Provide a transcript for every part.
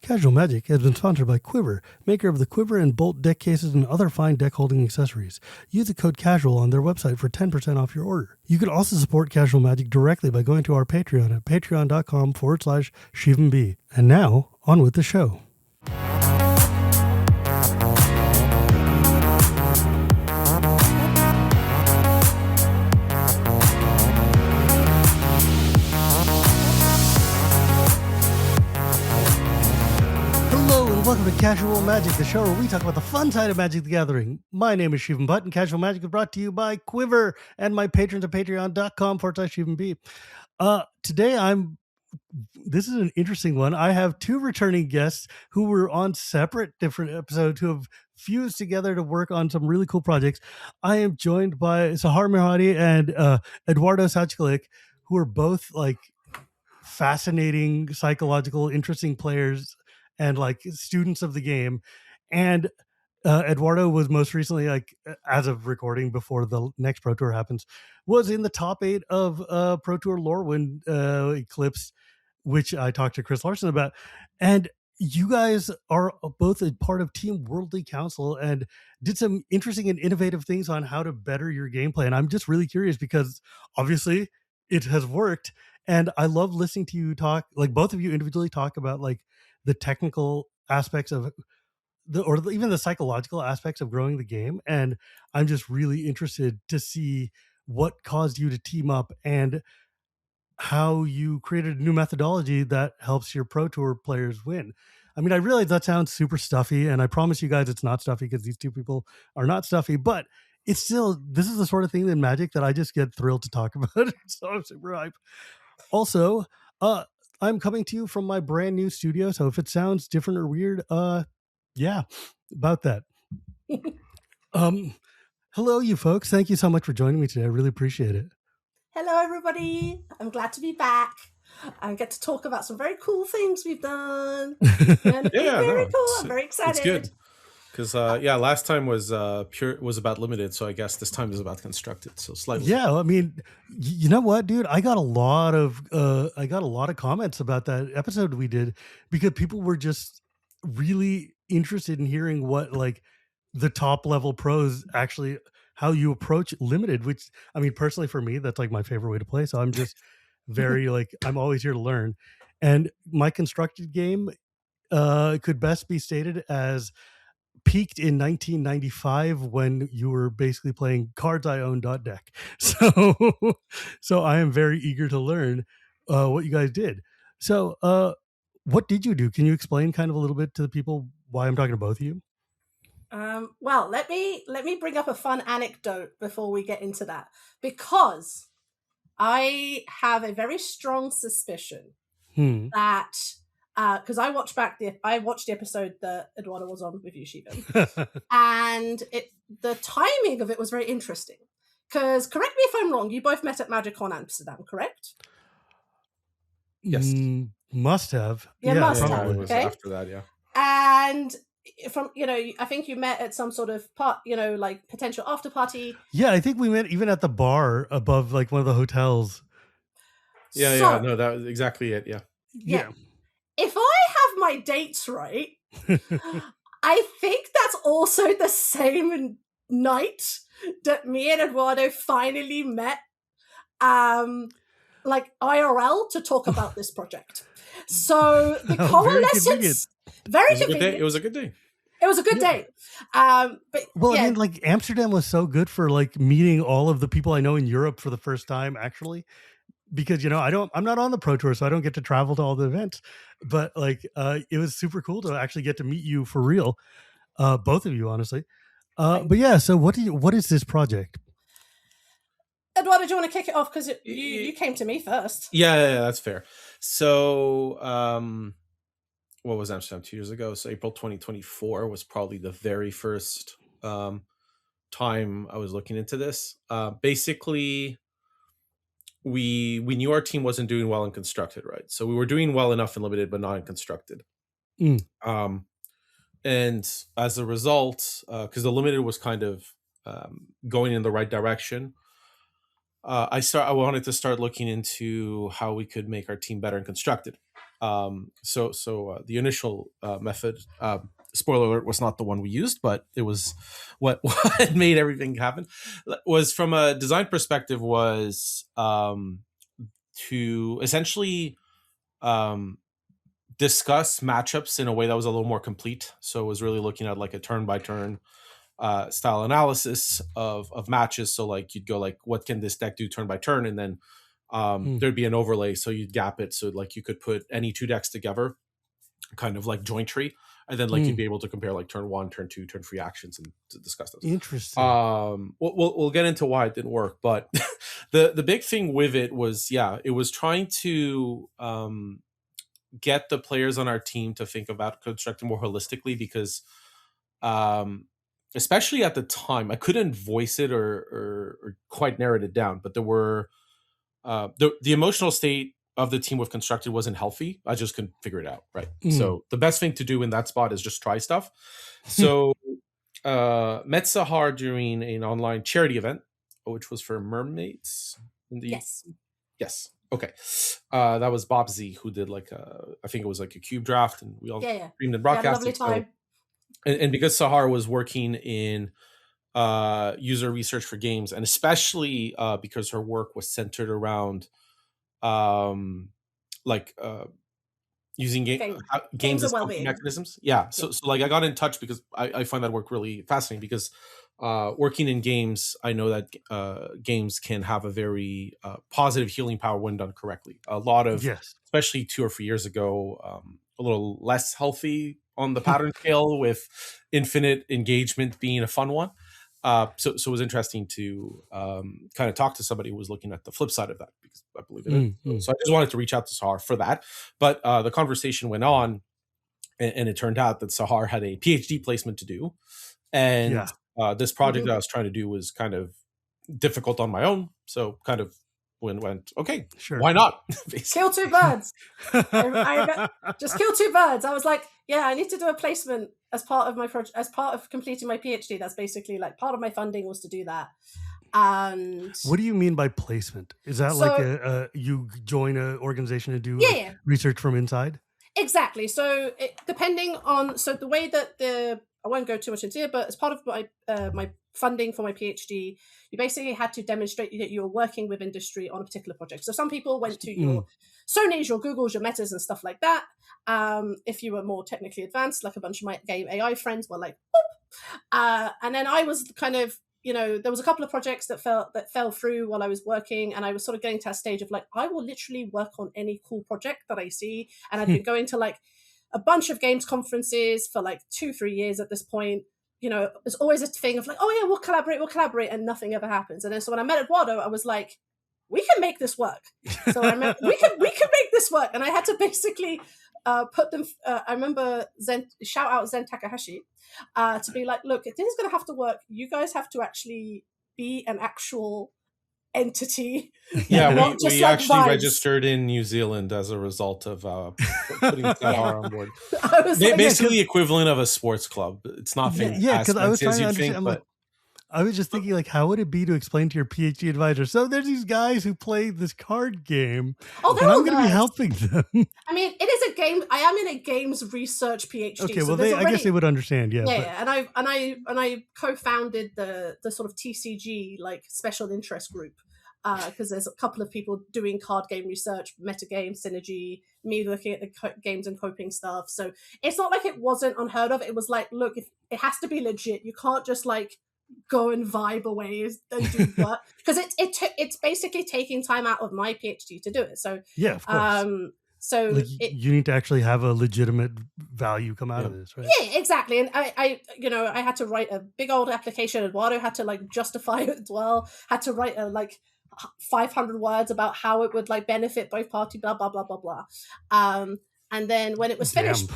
Casual Magic has been sponsored by Quiver, maker of the Quiver and Bolt deck cases and other fine deck holding accessories. Use the code CASUAL on their website for 10% off your order. You can also support Casual Magic directly by going to our Patreon at patreon.com/Shivam. And now, on with the show. Welcome to Casual Magic, the show where we talk about the fun side of Magic the Gathering. My name is Shivam Bhatt, and Casual Magic is brought to you by Quiver and my patrons at patreon.com/ShivanB. Today, this is an interesting one. I have two returning guests who were on separate different episodes who have fused together to work on some really cool projects. I am joined by Sahar, Mirhadi, and Eduardo, Sajgalik, who are both like fascinating, psychological, interesting players and like students of the game. And Eduardo was most recently, like as of recording before the next Pro Tour happens, was in the top 8 of Pro Tour Lorwyn Eclipse, which I talked to Chris Larson about. And you guys are both a part of Team Worldly Council and did some interesting and innovative things on how to better your gameplay. And I'm just really curious because obviously it has worked. And I love listening to you talk, like both of you individually talk about like the technical aspects of or even the psychological aspects of growing the game. And I'm just really interested to see what caused you to team up and how you created a new methodology that helps your Pro Tour players win. I mean, I realize that sounds super stuffy, and I promise you guys it's not stuffy because these two people are not stuffy, but it's still, this is the sort of thing in Magic that I just get thrilled to talk about. So I'm super hype. Also, I'm coming to you from my brand new studio, so if it sounds different or weird, yeah, about that. Hello, you folks. Thank you so much for joining me today. I really appreciate it. Hello, everybody. I'm glad to be back. I get to talk about some very cool things we've done. And very cool. I'm very excited. It's good. Because last time was about limited, so I guess this time is about constructed. So slightly. Yeah, I mean, you know what, dude? I got a lot of comments about that episode we did because people were just really interested in hearing what like the top level pros actually how you approach limited. Which I mean, personally for me, that's like my favorite way to play. So I'm just very like I'm always here to learn. And my constructed game could best be stated as peaked in 1995 when you were basically playing cards I own .deck. So I am very eager to learn what you guys did. So what did you do? Can you explain kind of a little bit to the people why I'm talking to both of you? Well, let me bring up a fun anecdote before we get into that, because I have a very strong suspicion that because I watched the episode that Eduardo was on with you, Shivam, and the timing of it was very interesting. Because correct me if I'm wrong, you both met at MagicCon Amsterdam, correct? Yes, must have. Yeah, must have. It was after that, yeah. And from I think you met at some sort of like potential after party. Yeah, I think we met even at the bar above like one of the hotels. Yeah, no, that was exactly it. Yeah. If I have my dates right, I think that's also the same night that me and Eduardo finally met, like IRL, to talk about this project. So the coalescence, very convenient. It was a good day. It was a good day. I mean, like Amsterdam was so good for like meeting all of the people I know in Europe for the first time, actually. Because I'm not on the Pro Tour, so I don't get to travel to all the events. But like, it was super cool to actually get to meet you for real, both of you, honestly. But yeah, so what is this project? Eduardo, do you want to kick it off because you came to me first? Yeah, that's fair. So, what was Amsterdam 2 years ago? So April 2024 was probably the very first time I was looking into this. Basically, we knew our team wasn't doing well in constructed, right? So we were doing well enough in limited, but not in constructed. And as a result, because the limited was kind of going in the right direction, I wanted to start looking into how we could make our team better in constructed. So the initial method, spoiler alert, was not the one we used, but it was what made everything happen. Was from a design perspective was to essentially discuss matchups in a way that was a little more complete. So it was really looking at like a turn by turn style analysis of matches. So like you'd go like, what can this deck do turn by turn, and then there'd be an overlay, so you'd gap it, so like you could put any two decks together, kind of like joint tree, and then like you'd be able to compare like turn 1, turn 2, turn 3 actions and to discuss those. Interesting. We'll get into why it didn't work, but the big thing with it was, it was trying to get the players on our team to think about constructing more holistically, because especially at the time, I couldn't voice it or quite narrow it down, but there were the emotional state of the team with constructed wasn't healthy. I just couldn't figure it out, right? So the best thing to do in that spot is just try stuff. So met Sahar during an online charity event, which was for mermaids. Yes. Okay. That was Bob Z, who did like I think it was like a cube draft, and we all streamed and broadcasted. So, and because Sahar was working in user research for games, and especially because her work was centered around using games as coping mechanisms. So like I got in touch because I find that work really fascinating, because working in games, I know that games can have a very positive healing power when done correctly. A lot of, especially 2 or 3 years ago, a little less healthy on the pattern scale, with infinite engagement being a fun one. So it was interesting to kind of talk to somebody who was looking at the flip side of that, because I believe in it. So I just wanted to reach out to Sahar for that. But the conversation went on, and it turned out that Sahar had a PhD placement to do. And this project that I was trying to do was kind of difficult on my own. So kind of went, okay, why not? Kill 2 birds. I just kill 2 birds. I was like, I need to do a placement as part of my project, as part of completing my PhD. That's basically like part of my funding was to do that. And what do you mean by placement? Is that like you join an organization and do research from inside? Exactly. So depending on, the way that I won't go too much into it, but as part of my funding for my PhD, you basically had to demonstrate that you're working with industry on a particular project. So some people went to your Sony's, your Google's, your Metas and stuff like that. If you were more technically advanced, like a bunch of my game AI friends were like, boop. And then I was kind of, there was a couple of projects that fell through while I was working, and I was sort of getting to a stage of like, I will literally work on any cool project that I see. And I've been going to like a bunch of games conferences for like 2-3 years at this point. There's always a thing of like, oh yeah, we'll collaborate, and nothing ever happens. And then so when I met Eduardo, I was like, we can make this work. So I meant we can make this work. And I had to basically put them. I remember shout out Zen Takahashi to be like, look, if this is going to have to work, you guys have to actually be an actual entity. We actually registered in New Zealand as a result of putting Sahar on board. Basically equivalent of a sports club. It's not because I was trying to understand. I was just thinking, like, how would it be to explain to your PhD advisor? So there's these guys who play this card game, and I'm going to be helping them. I mean, it is a game. I am in a games research PhD. Okay, well, I guess they would understand. And I co-founded the sort of TCG, like special interest group, because there's a couple of people doing card game research, metagame, synergy, me looking at the games and coping stuff. So it's not like it wasn't unheard of. It was like, look, if it has to be legit. You can't just like go and vibe away and do work, because it's basically taking time out of my PhD to do it. So of course. So like you need to actually have a legitimate value come out of this, right? Yeah, exactly. And I had to write a big old application. Eduardo had to like justify it as well. Had to write a like 500 words about how it would like benefit both parties. Blah blah blah blah blah. And then when it was finished,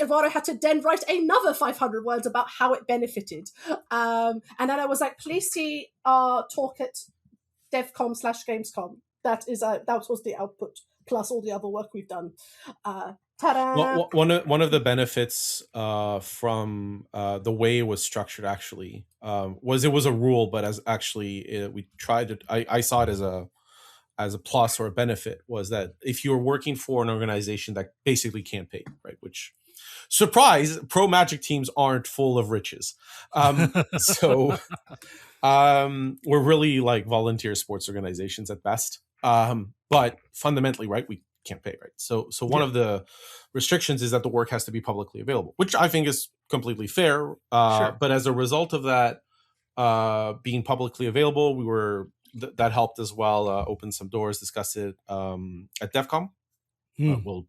Eduardo had to then write another 500 words about how it benefited. And then I was like, please see our talk at devcom/gamescom. That was the output, plus all the other work we've done. Ta-da! One of the benefits from the way it was structured actually was it was a rule, but as actually we tried to, I saw it as a as a plus or a benefit was that if you're working for an organization that basically can't pay, right? Which, surprise, pro Magic teams aren't full of riches. So we're really like volunteer sports organizations at best. But fundamentally, right, we can't pay, right? So one of the restrictions is that the work has to be publicly available, which I think is completely fair. Sure. But as a result of that being publicly available, we were that helped as well open some doors, discuss it at DEF CON,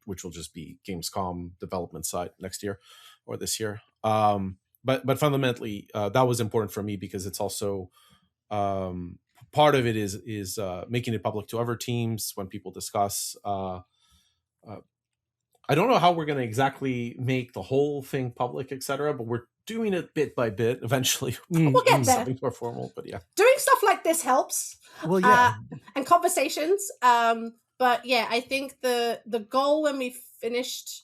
which will just be Gamescom development side next year or this year. But fundamentally, that was important for me because it's also part of it is making it public to other teams when people discuss. I don't know how we're going to exactly make the whole thing public, etc., but we're doing it bit by bit. Eventually, we'll get there. Something more formal, but yeah, doing stuff like this helps. Well, yeah, and conversations. But yeah, I think the goal when we finished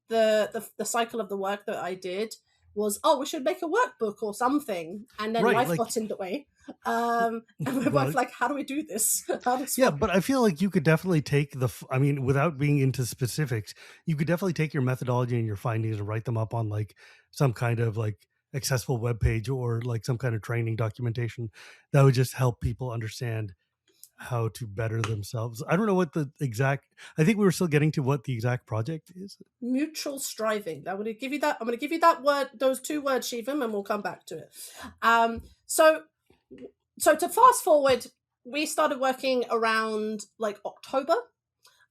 the cycle of the work that I did was, we should make a workbook or something, and then life got in the way. And we're both like, how do we do this? But I feel like you could definitely take without being into specifics, you could definitely take your methodology and your findings and write them up on like some kind of like accessible web page or like some kind of training documentation that would just help people understand how to better themselves. I don't know what I think we were still getting to what the exact project is. Mutual striving. I'm going to give you that word, those two words, Shivam, and we'll come back to it. So to fast forward, we started working around like October.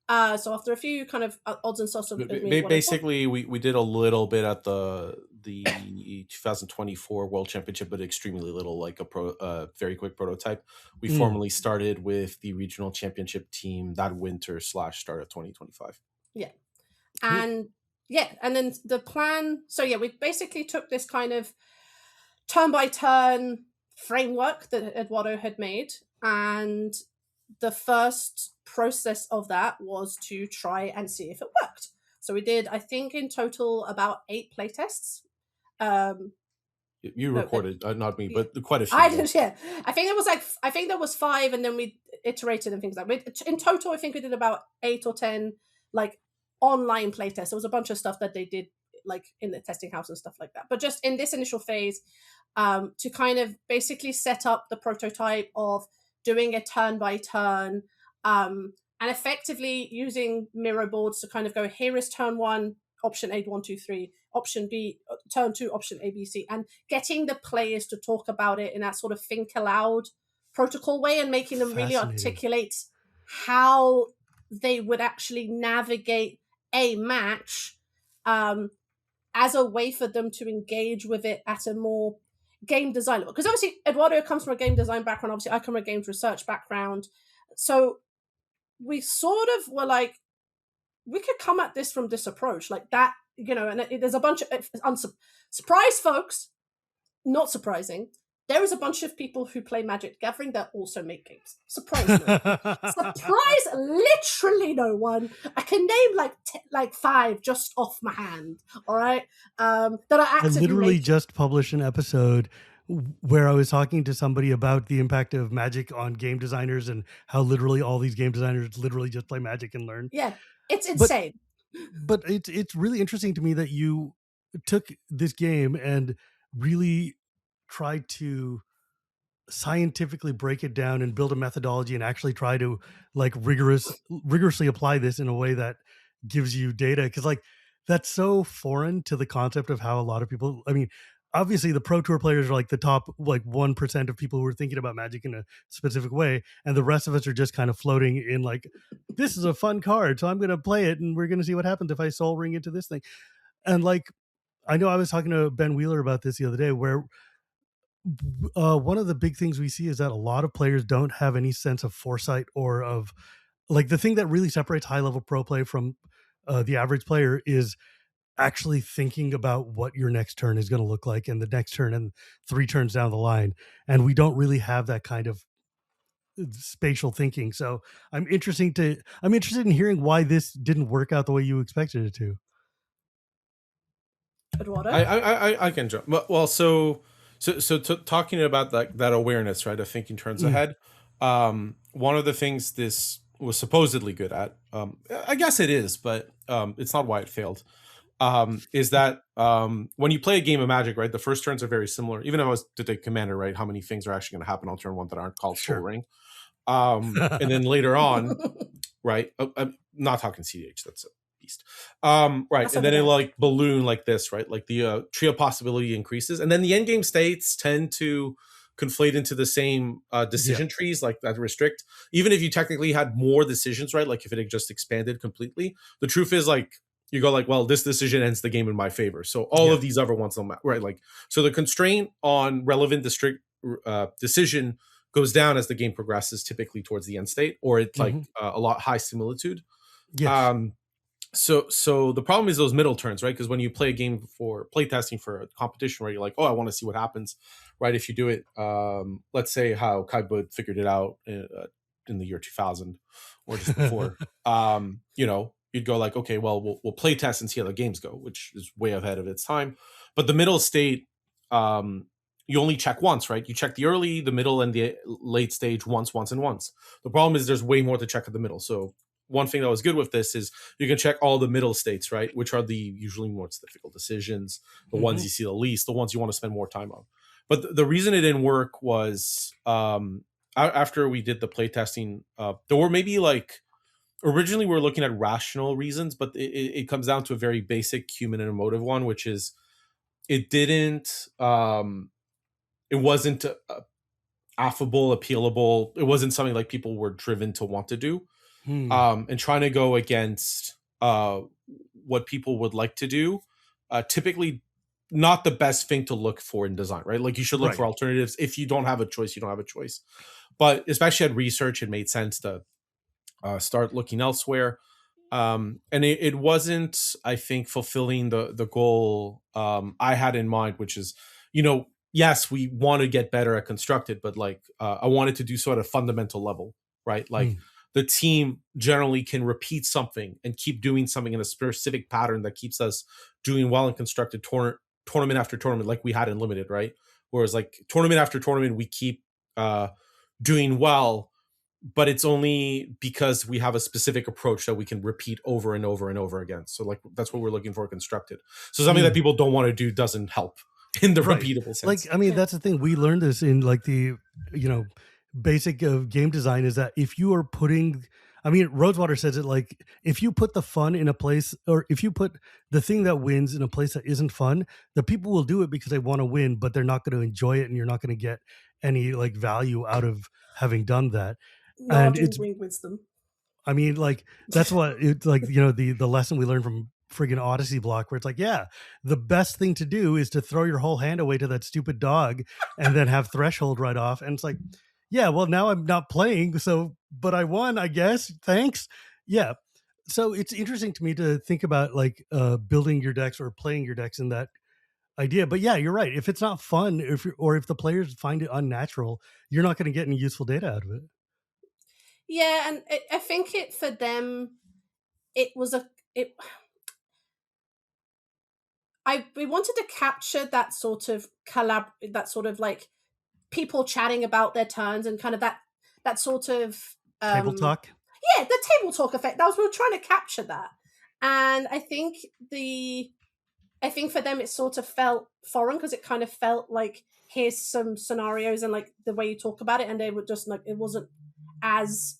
So after a few kind of odds and sods of basically we did a little bit at the 2024 World Championship, but extremely little, like a very quick prototype. We formally started with the regional championship team that winter / start of 2025. Yeah. And then the plan. So yeah, we basically took this kind of turn by turn framework that Eduardo had made, and the first process of that was to try and see if it worked. So we did, I think, in total about 8 playtests. You recorded, not me, but quite a few. I did, yeah. I think there was 5, and then we iterated and things like that. In total, I think we did about 8 or 10 like online playtests. There was a bunch of stuff that they did like in the testing house and stuff like that. But just in this initial phase, to kind of basically set up the prototype of doing a turn by turn, and effectively using mirror boards to kind of go, here is turn 1, option A, 1, 2, 3, option B, turn 2, option A, B, C, and getting the players to talk about it in that sort of think aloud protocol way, and making them really articulate how they would actually navigate a match as a way for them to engage with it at a more game design. Because obviously Eduardo comes from a game design background, obviously I come from a games research background. So we sort of were like, we could come at this from this approach, like that, and there's a bunch of surprise, folks, not surprising. There is a bunch of people who play Magic the Gathering that also make games. Surprise, literally no one. I can name like 5 just off my hand. All right, that are actively. I literally just published an episode where I was talking to somebody about the impact of Magic on game designers and how literally all these game designers literally just play Magic and learn. Yeah, it's insane. But it's really interesting to me that you took this game and really tried to scientifically break it down and build a methodology and actually try to like rigorously apply this in a way that gives you data. Because like that's so foreign to the concept of how a lot of people, I mean, obviously the Pro Tour players are like the top like 1% of people who are thinking about Magic in a specific way, and the rest of us are just kind of floating in like, this is a fun card, so I'm going to play it and we're going to see what happens if I soul ring into this thing. And like, I know I was talking to Ben Wheeler about this the other day, where one of the big things we see is that a lot of players don't have any sense of foresight or of like the thing that really separates high level pro play from the average player is actually thinking about what your next turn is going to look like and the next turn and 3 turns down the line. And we don't really have that kind of spatial thinking. So I'm interested in hearing why this didn't work out the way you expected it to. Eduardo? I can jump. Well, so talking about that awareness, right, of thinking turns ahead. one of the things this was supposedly good at, I guess it is, but it's not why it failed, is that when you play a game of Magic, right, the first turns are very similar. Even if I was to take Commander, right, how many things are actually going to happen on turn one that aren't called Soul Ring? And then later on, right, I'm not talking CDH, that's a beast. Right, that's and then it like balloon like this, right, like the tree of possibility increases, and then the end game states tend to conflate into the same decision trees like that restrict, even if you technically had more decisions, right, like if it had just expanded completely. The truth is, like, you go like, well, this decision ends the game in my favor, so all of these other ones don't matter, right? Like, so the constraint on relevant district decision goes down as the game progresses, typically towards the end state, or it's like a lot high similitude. So the problem is those middle turns, right? Because when you play a game for playtesting for a competition, where you're like, oh, I want to see what happens, right? If you do it, let's say how Kai Bud figured it out in the year 2000 or just before, you know, you'd go like, okay, well, we'll play test and see how the games go, which is way ahead of its time. But the middle state, you only check once, right? You check the early, the middle, and the late stage once. The problem is there's way more to check at the middle. So one thing that was good with this is you can check all the middle states, right? Which are the usually more difficult decisions, the ones you see the least, the ones you want to spend more time on. But the reason it didn't work was after we did the playtesting, there were maybe like, originally we were looking at rational reasons, but it comes down to a very basic human and emotive one, which is it didn't, it wasn't affable, appealable. It wasn't something like people were driven to want to do. And trying to go against what people would like to do, typically not the best thing to look for in design, right? Like, you should look for alternatives. If you don't have a choice, you don't have a choice. But especially at research, it made sense to start looking elsewhere. And it wasn't, I think, fulfilling the goal I had in mind, which is, you know, yes, we want to get better at constructed, but like I wanted to do so at a fundamental level, right? Like, the team generally can repeat something and keep doing something in a specific pattern that keeps us doing well in constructed tournament after tournament, like we had in limited, right? Whereas like tournament after tournament, we keep doing well, but it's only because we have a specific approach that we can repeat over and over and over again. So like, that's what we're looking for constructed. So something that people don't want to do doesn't help in the repeatable sense. Like, I mean, that's the thing. We learned this in like the, you know, basic of game design, is that if you are putting, I mean, Rosewater says it like, if you put the fun in a place, or if you put the thing that wins in a place that isn't fun, the people will do it because they want to win, but they're not going to enjoy it, and you're not going to get any like value out of having done that. No, and it's wisdom. I mean, like, that's what it's like, you know, the lesson we learned from friggin' Odyssey block, where it's like, yeah, the best thing to do is to throw your whole hand away to that stupid dog and then have threshold right off. And it's like, yeah, well, now I'm not playing, so, but I won, I guess. Thanks. Yeah. So it's interesting to me to think about like building your decks or playing your decks in that idea. But yeah, you're right. If it's not fun, if the players find it unnatural, you're not going to get any useful data out of it. Yeah, and I think it for them, we wanted to capture that sort of that sort of like people chatting about their turns and kind of that sort of table talk. Yeah, the table talk effect. We were trying to capture that, and I think for them it sort of felt foreign, because it kind of felt like, here's some scenarios and like the way you talk about it, and they were just like, it wasn't as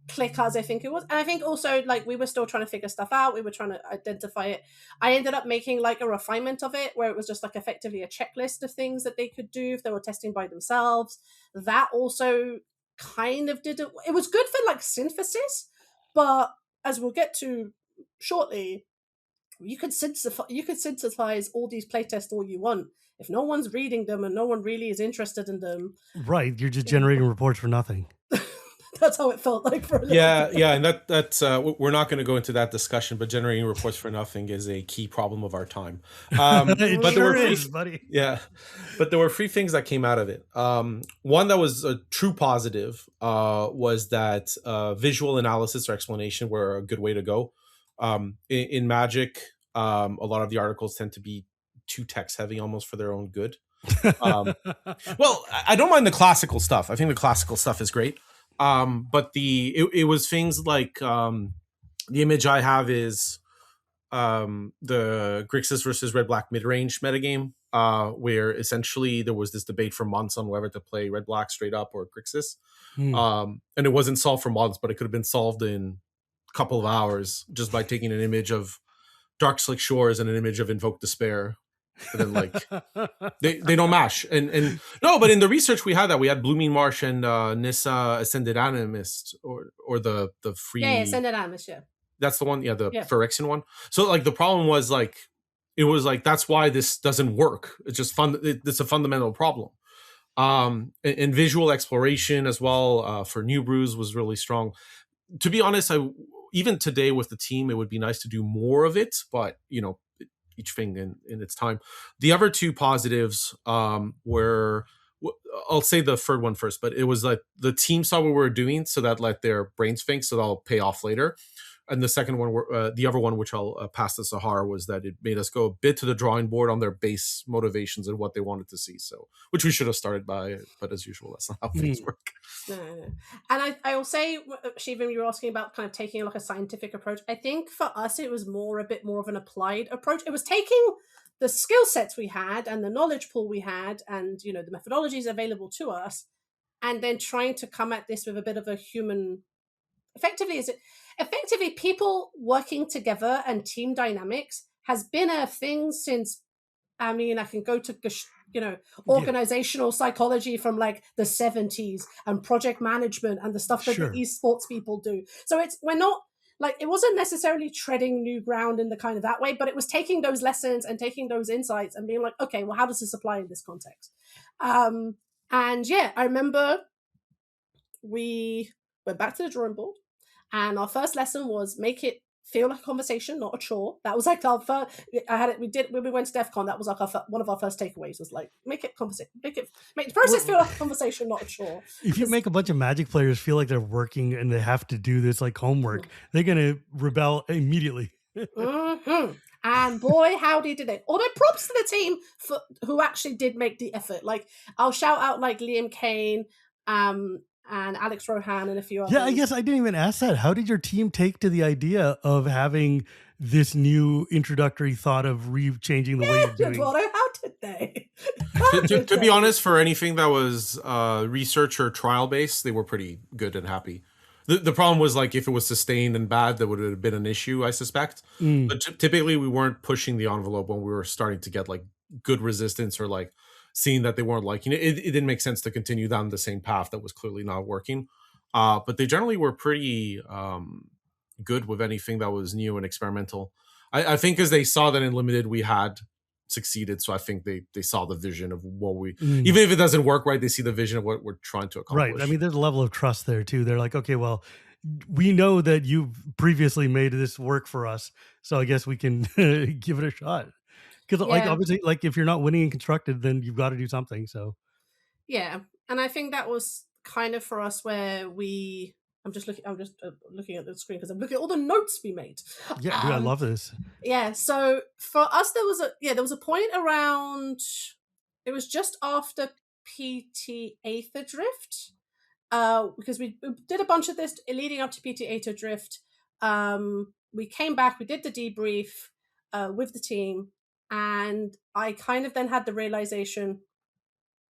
click as I think it was. And I think also, like, we were still trying to figure stuff out. We were trying to identify it. I ended up making like a refinement of it, where it was just like effectively a checklist of things that they could do if they were testing by themselves. That also kind of did it. It was good for like synthesis, but as we'll get to shortly, you could synthesize all these playtests all you want. If no one's reading them and no one really is interested in them, right, you're just generating reports for nothing. That's how it felt like for a little bit. And that's we're not going to go into that discussion, but generating reports for nothing is a key problem of our time. But there were buddy. Yeah, but there were three things that came out of it. One that was a true positive was that visual analysis or explanation were a good way to go. In Magic, a lot of the articles tend to be too text heavy almost for their own good. Well, I don't mind the classical stuff. I think the classical stuff is great. But it was things like the image I have is the Grixis versus Red Black mid range metagame, where essentially there was this debate for months on whether to play Red Black straight up or Grixis. And it wasn't solved for months, but it could have been solved in a couple of hours just by taking an image of Dark Slick Shores and an image of Invoke Despair. And then like they don't mash. And no, but in the research we had Blooming Marsh and Nissa Ascended Animist or the free Ascended Animist, that's the one, the Phyrexian one. So like the problem was like it was like that's why this doesn't work. It's just it's a fundamental problem. And visual exploration as well for New Brews was really strong. To be honest, even today with the team, it would be nice to do more of it, but each thing in its time. The other two positives were, I'll say the third one first, but it was like the team saw what we were doing, so that let their brains think, so that'll pay off later. And the second one, the other one, which I'll pass to Sahar, was that it made us go a bit to the drawing board on their base motivations and what they wanted to see. So, which we should have started by, but as usual, that's not how things work. No. And I will say, Shivam, you were asking about kind of taking like a scientific approach. I think for us, it was a bit more of an applied approach. It was taking the skill sets we had and the knowledge pool we had and, the methodologies available to us, and then trying to come at this with a bit of a human. Effectively, people working together and team dynamics has been a thing since, I can go to, organizational psychology from like the 70s and project management and the stuff that the esports people do. So we're not like, it wasn't necessarily treading new ground in the kind of that way, but it was taking those lessons and taking those insights and being like, okay, well, how does this apply in this context? And I remember we went back to the drawing board. And our first lesson was make it feel like a conversation, not a chore. That was like our first. When we went to DEF CON, that was like one of our first takeaways was like make it conversation, make the process feel like a conversation, not a chore. If you make a bunch of Magic players feel like they're working and they have to do this like homework, they're gonna rebel immediately. And boy, howdy did they. Although props to the team who actually did make the effort. Like I'll shout out like Liam Kane, and Alex Rohan and a few others. Yeah, I guess I didn't even ask that. How did your team take to the idea of having this new introductory thought of changing the way you're doing? Eduardo, how did they? To be honest, for anything that was research or trial based, they were pretty good and happy. The problem was like if it was sustained and bad, that would have been an issue, I suspect. But typically we weren't pushing the envelope when we were starting to get like good resistance or like seeing that they weren't liking it. It didn't make sense to continue down the same path that was clearly not working. But they generally were pretty good with anything that was new and experimental. I think as they saw that in Limited we had succeeded, so I think they saw the vision of what we, even if it doesn't work right, they see the vision of what we're trying to accomplish. Right. I mean, there's a level of trust there too. They're like, okay, well, we know that you've previously made this work for us, so I guess we can give it a shot. Because like obviously, like if you're not winning in constructed, then you've got to do something. So and I think that was kind of for us where I'm just looking at the screen because I'm looking at all the notes we made. Yeah, dude, I love this. Yeah, so for us there was a point around, it was just after PT Aether Drift, because we did a bunch of this leading up to PT Aether Drift. We came back, we did the debrief with the team. And I kind of then had the realization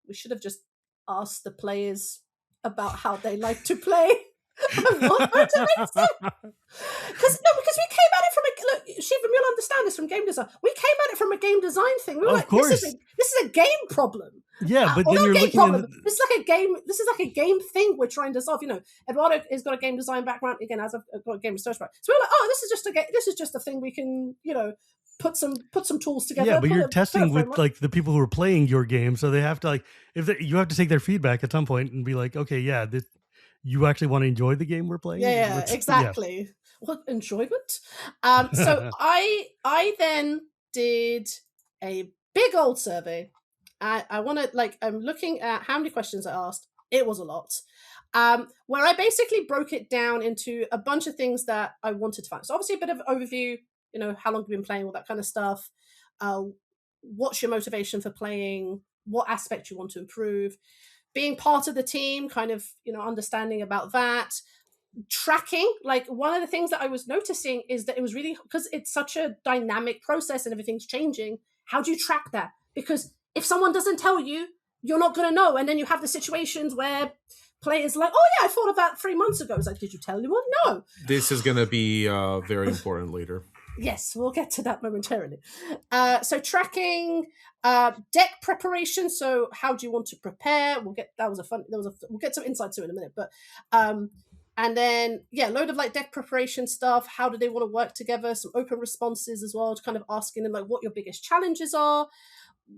we should have just asked the players about how they like to play and what motivates them. Because we came at it from look, Shivam, you'll understand this from game design. We came at it from a game design thing. We were like, this is a game problem. Yeah, but then you're looking at this is like a game thing we're trying to solve. Eduardo has got a game design background, again, as I've got a game research background. So we were like, oh, this is just a thing we can, put some tools together. Yeah, but you're testing with like the people who are playing your game, so they have to like you have to take their feedback at some point and be like, okay, yeah, you actually want to enjoy the game we're playing. Yeah, exactly. Yeah. What enjoyment? So I then did a big old survey. I want to I'm looking at how many questions I asked. It was a lot. Where I basically broke it down into a bunch of things that I wanted to find. So obviously a bit of overview, how long you've been playing, all that kind of stuff. What's your motivation for playing? what aspect you want to improve, being part of the team, kind of, understanding about that. Tracking, like one of the things that I was noticing is that it was really, because it's such a dynamic process and everything's changing, how do you track that? Because if someone doesn't tell you, you're not going to know. And then you have the situations where players like, oh yeah, I thought of that 3 months ago. It's like, did you tell anyone? No. This is going to be very important later. Yes, we'll get to that momentarily. So tracking, deck preparation. So how do you want to prepare? We'll get some insight to it in a minute, but and then load of like deck preparation stuff. How do they want to work together? Some open responses as well, kind of asking them like what your biggest challenges are.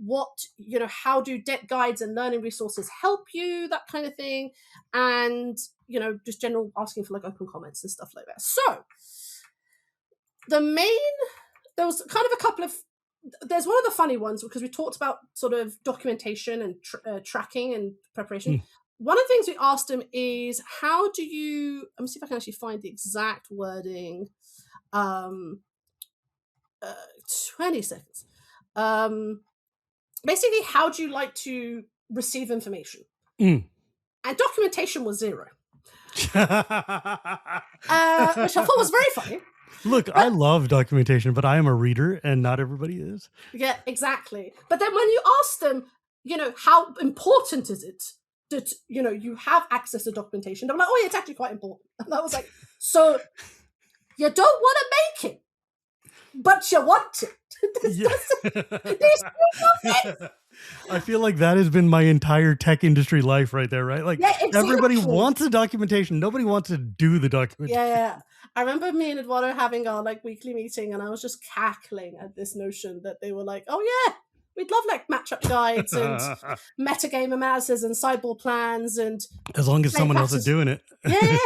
What, how do deck guides and learning resources help you? That kind of thing, and just general asking for like open comments and stuff like that. So there was kind of a couple of, there's one of the funny ones because we talked about sort of documentation and tracking and preparation. One of the things we asked him is, how do you, let me see if I can actually find the exact wording. 20 seconds. Basically, how do you like to receive information? And documentation was 0. Which I thought was very funny. Look, I love documentation, but I am a reader and not everybody is. Yeah, exactly. But then when you ask them, how important is it that, you have access to documentation? They're like, oh, yeah, it's actually quite important. And I was like, so you don't want to make it, but you want it. I feel like that has been my entire tech industry life right there, right? Like everybody wants the documentation. Nobody wants to do the documentation. Yeah. I remember me and Eduardo having our like weekly meeting, and I was just cackling at this notion that they were like, oh yeah, we'd love like matchup guides and metagame analysis and sideboard plans, and as long as someone else is doing it. Yeah.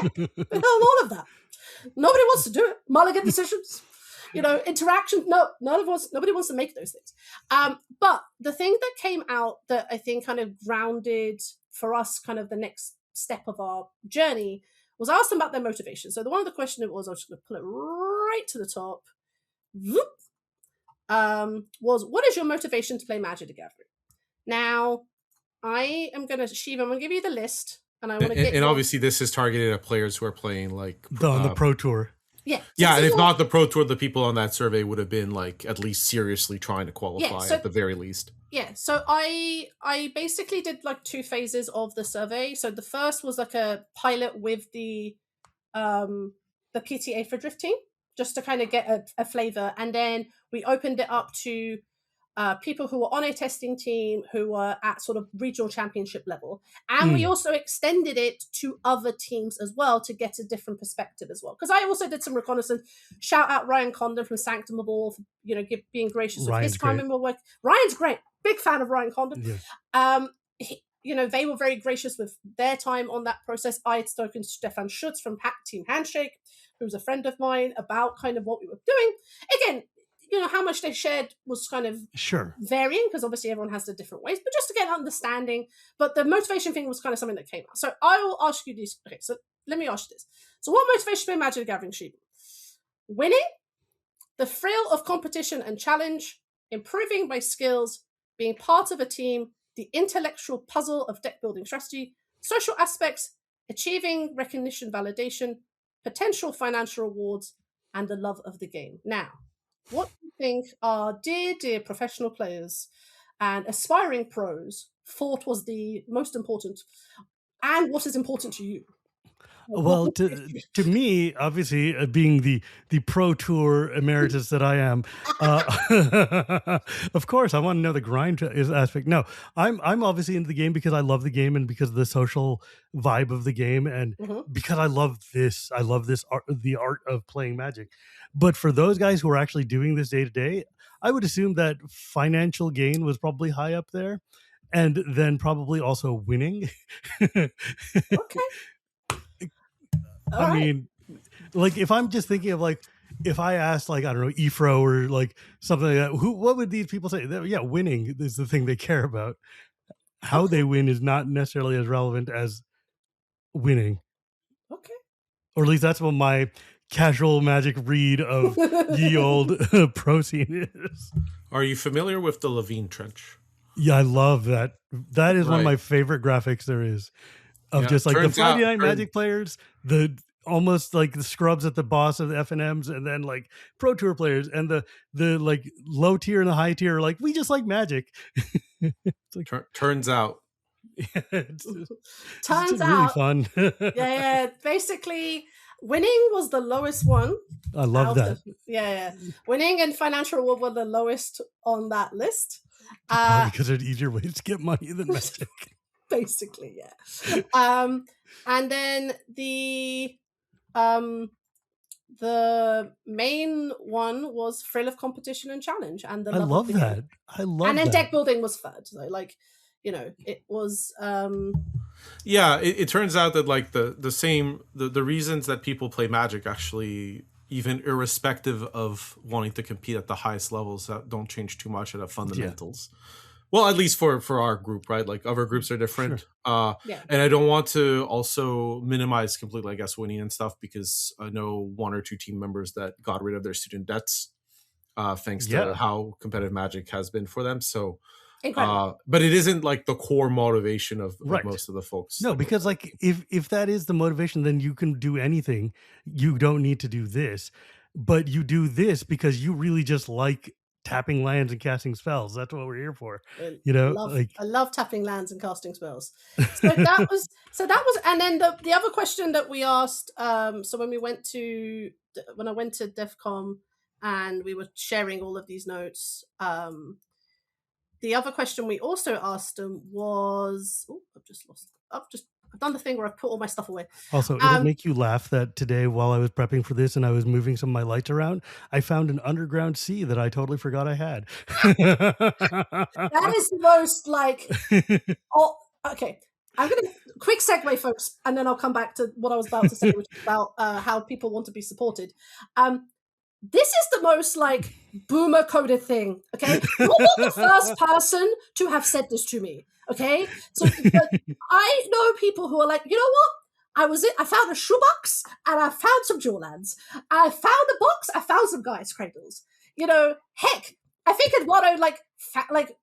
All of that. Nobody wants to do it. Mulligan decisions. Interaction. No, nobody wants to make those things. But the thing that came out that I think kind of grounded for us kind of the next step of our journey was I asked them about their motivation. So the one of the question it was, I was just going to pull it right to the top. Was, what is your motivation to play Magic the Gathering? Now, I'm going to give you the list, and I want to get. And obviously, this is targeted at players who are playing like on the Pro Tour. Yeah. Yeah, and if not the Pro Tour, the people on that survey would have been like at least seriously trying to qualify at the very least. Yeah, so I basically did like 2 phases of the survey. So the first was like a pilot with the PTA for drifting, just to kind of get a flavor, and then we opened it up to people who were on a testing team who were at sort of regional championship level. And we also extended it to other teams as well to get a different perspective as well. Because I also did some reconnaissance. Shout out Ryan Condon from Sanctum of All for, being gracious with his time in my work. Ryan's great. Big fan of Ryan Condon. Yeah. They were very gracious with their time on that process. I had spoken to Stefan Schutz from Team Handshake, who's a friend of mine, about kind of what we were doing. Again, how much they shared was kind of varying, because obviously everyone has their different ways, but just to get an understanding. But the motivation thing was kind of something that came out. So I will ask you this. Okay, so let me ask you this. So what motivates you to Magic the Gathering, Shivam? Winning, the thrill of competition and challenge, improving my skills, being part of a team, the intellectual puzzle of deck building strategy, social aspects, achieving recognition, validation, potential financial rewards, and the love of the game. Now, what do you think our dear professional players and aspiring pros thought was the most important, and what is important to you? Well, to me, obviously, being the Pro Tour emeritus that I am, of course, I want to know the grind aspect. No, I'm obviously into the game because I love the game and because of the social vibe of the game, and because I love this art, the art of playing Magic. But for those guys who are actually doing this day to day, I would assume that financial gain was probably high up there, and then probably also winning. Okay. I mean, like, if I'm just thinking of like, if I asked like, I don't know, Ifro or like something like that, what would these people say? Yeah, winning is the thing they care about. How they win is not necessarily as relevant as winning. Okay. Or at least that's what my casual Magic read of ye old pro scene is. Are you familiar with the Levine Trench? Yeah, I love that. That is one of my favorite graphics there is. Of just like the Friday Night Magic players, the almost like the scrubs at the boss of the FNMs, and then like Pro Tour players, and the like low tier and the high tier are like, we just like Magic. Like, turns out. It's turns really out fun. yeah, basically winning was the lowest one. I love that. Winning and financial reward were the lowest on that list. Probably because there's easier ways to get money than Magic. Basically, yeah. And then the main one was thrill of competition and challenge, and the I love that. Game. I love. And then that. deck building was third. So, like, you know, it was. Yeah, it turns out that like the reasons that people play Magic actually, even irrespective of wanting to compete at the highest levels, that don't change too much at the fundamentals. Yeah. Well, at least for our group, right? Like other groups are different. Sure. And I don't want to also minimize completely, I guess, winning and stuff, because I know 1 or 2 team members that got rid of their student debts thanks to how competitive Magic has been for them. So, but it isn't like the core motivation of most of the folks. No, because like if that is the motivation, then you can do anything. You don't need to do this, but you do this because you really just like tapping lands and casting spells. That's what we're here for. You know, I love tapping lands and casting spells. So that was and then the other question that we asked, so when I went to DEFCON and we were sharing all of these notes, the other question we also asked them was, I've done the thing where I've put all my stuff away. Also, it'll make you laugh that today, while I was prepping for this and I was moving some of my lights around, I found an underground sea that I totally forgot I had. That is the most like, okay. I'm going to quick segue, folks, and then I'll come back to what I was about to say, which is about how people want to be supported. This is the most like boomer coded thing. Okay, you're not the first person to have said this to me. Okay, so I know people who are like, you know what? I found a shoebox and I found some jewel lands. I found a box. I found some guys' cradles. You know, heck, I think Eduardo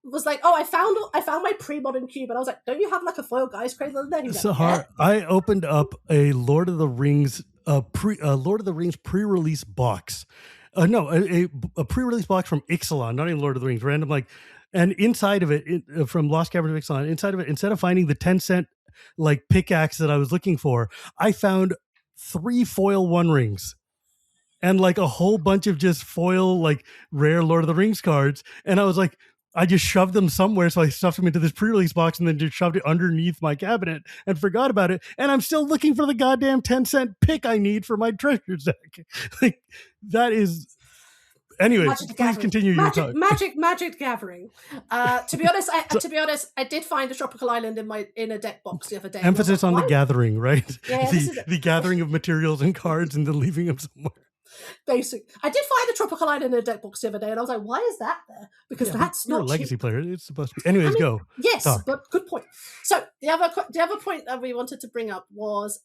was like, oh, I found my pre-modern cube, and I was like, don't you have like a foil guys' cradle in there? Sahar, I opened up a Lord of the Rings pre-release box. A pre-release box from Ixalan, not even Lord of the Rings, random like. And inside of it, from Lost Caverns of Ixalan, inside of it, instead of finding the 10-cent like pickaxe that I was looking for, I found 3 foil One Rings and like a whole bunch of just foil like rare Lord of the Rings cards. And I was like, I just shoved them somewhere, so I stuffed them into this pre-release box and then just shoved it underneath my cabinet and forgot about it. And I'm still looking for the goddamn 10-cent pick I need for my treasure deck. Like that is. Anyway, please continue your talk. Magic gathering. To be honest, I did find a tropical island in a deck box the other day. Emphasis on the gathering, right? Yeah, the gathering of materials and cards and the leaving them somewhere. Basic. I did find a tropical island in a deck box the other day, and I was like, "Why is that there?" Because that's not a legacy cheap. player. It's supposed to be. Anyways, go. Yes, but good point. So the other point that we wanted to bring up was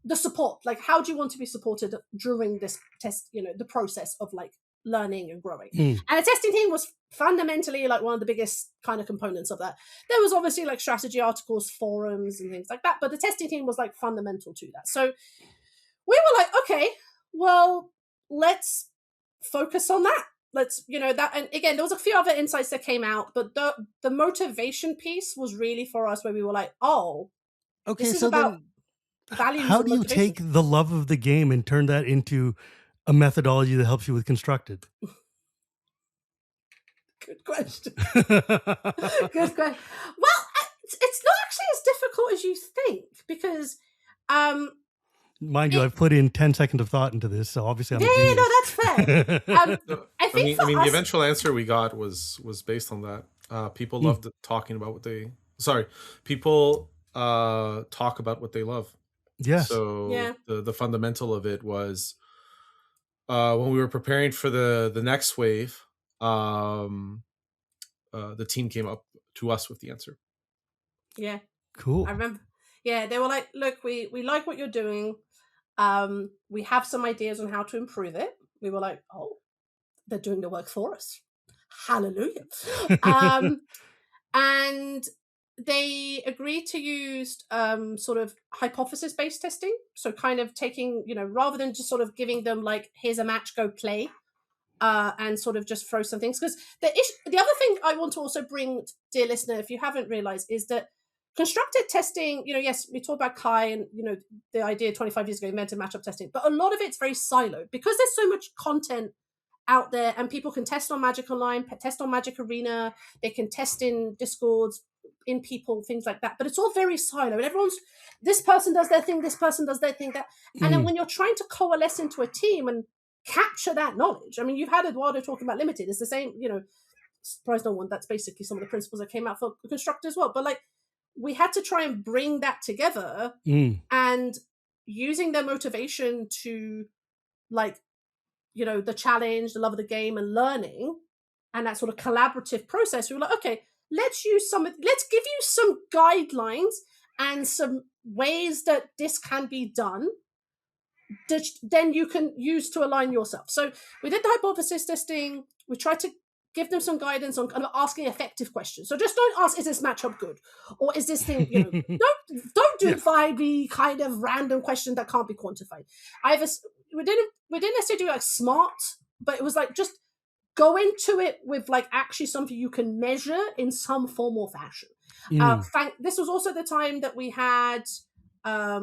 the support. Like, how do you want to be supported during this test? You know, the process of like learning and growing. And the testing team was fundamentally like one of the biggest kind of components of that. There was obviously like strategy articles, forums, and things like that, but the testing team was like fundamental to that. So we were like, okay, well, let's focus on that. Let's, that. And again, there was a few other insights that came out, but the motivation piece was really for us where we were like, oh, okay, this is so about values. How do you take the love of the game and turn that into a methodology that helps you with Constructed? Good question. Good question. Well, it's not actually as difficult as you think, because mind you, I've put in 10 seconds of thought into this, so obviously I'm a genius. No, that's fair. I mean, the eventual answer we got was based on that. People loved talking about what they. Sorry, people talk about what they love. Yes. So the fundamental of it was when we were preparing for the next wave, the team came up to us with the answer. Yeah. Cool. I remember. Yeah, they were like, "Look, we like what you're doing. We have some ideas on how to improve it." We were like, "Oh, they're doing the work for us. Hallelujah. And they agreed to use sort of hypothesis-based testing. So kind of taking, rather than just sort of giving them like, here's a match, go play, and sort of just throw some things. Because the other thing I want to also bring, dear listener, if you haven't realized, is that constructed testing, yes, we talked about Kai and, the idea 25 years ago, invented matchup testing, but a lot of it's very siloed because there's so much content out there and people can test on Magic Online, test on Magic Arena, they can test in Discords, in people, things like that. But it's all very siloed. Everyone's, this person does their thing, this person does their thing, that. And then when you're trying to coalesce into a team and capture that knowledge, I mean, you've had Eduardo talking about limited. It's the same, surprise no one, that's basically some of the principles that came out for constructed as well. But like, we had to try and bring that together and using their motivation to like, the challenge, the love of the game and learning and that sort of collaborative process. We were like, okay, let's give you some guidelines and some ways that this can be done that then you can use to align yourself. So we did the hypothesis testing. We tried to give them some guidance on kind of asking effective questions. So just don't ask, is this matchup good? Or is this thing, don't do 5e kind of random question that can't be quantified. We didn't necessarily do like smart, but it was like just go into it with like actually something you can measure in some form or fashion. This was also the time that we had, I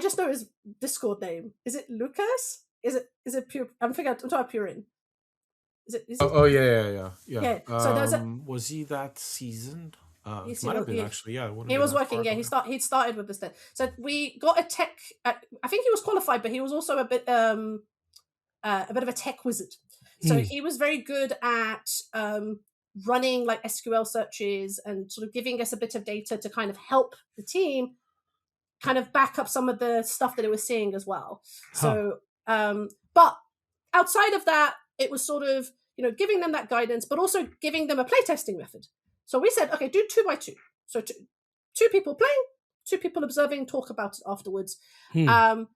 just know his Discord name. Is it Lucas? Is it Pure? I'm talking about Purin. Is it? Yeah. So there's was he that seasoned? It might have been actually. Yeah, he was working. Yeah, he'd started with this then. So we got a tech. I think he was qualified, but he was also a bit of a tech wizard. So he was very good at running like SQL searches and sort of giving us a bit of data to kind of help the team kind of back up some of the stuff that it was seeing as well. So, but outside of that, it was sort of, giving them that guidance, but also giving them a playtesting method. So we said, okay, do 2x2. So two people playing, two people observing, talk about it afterwards. And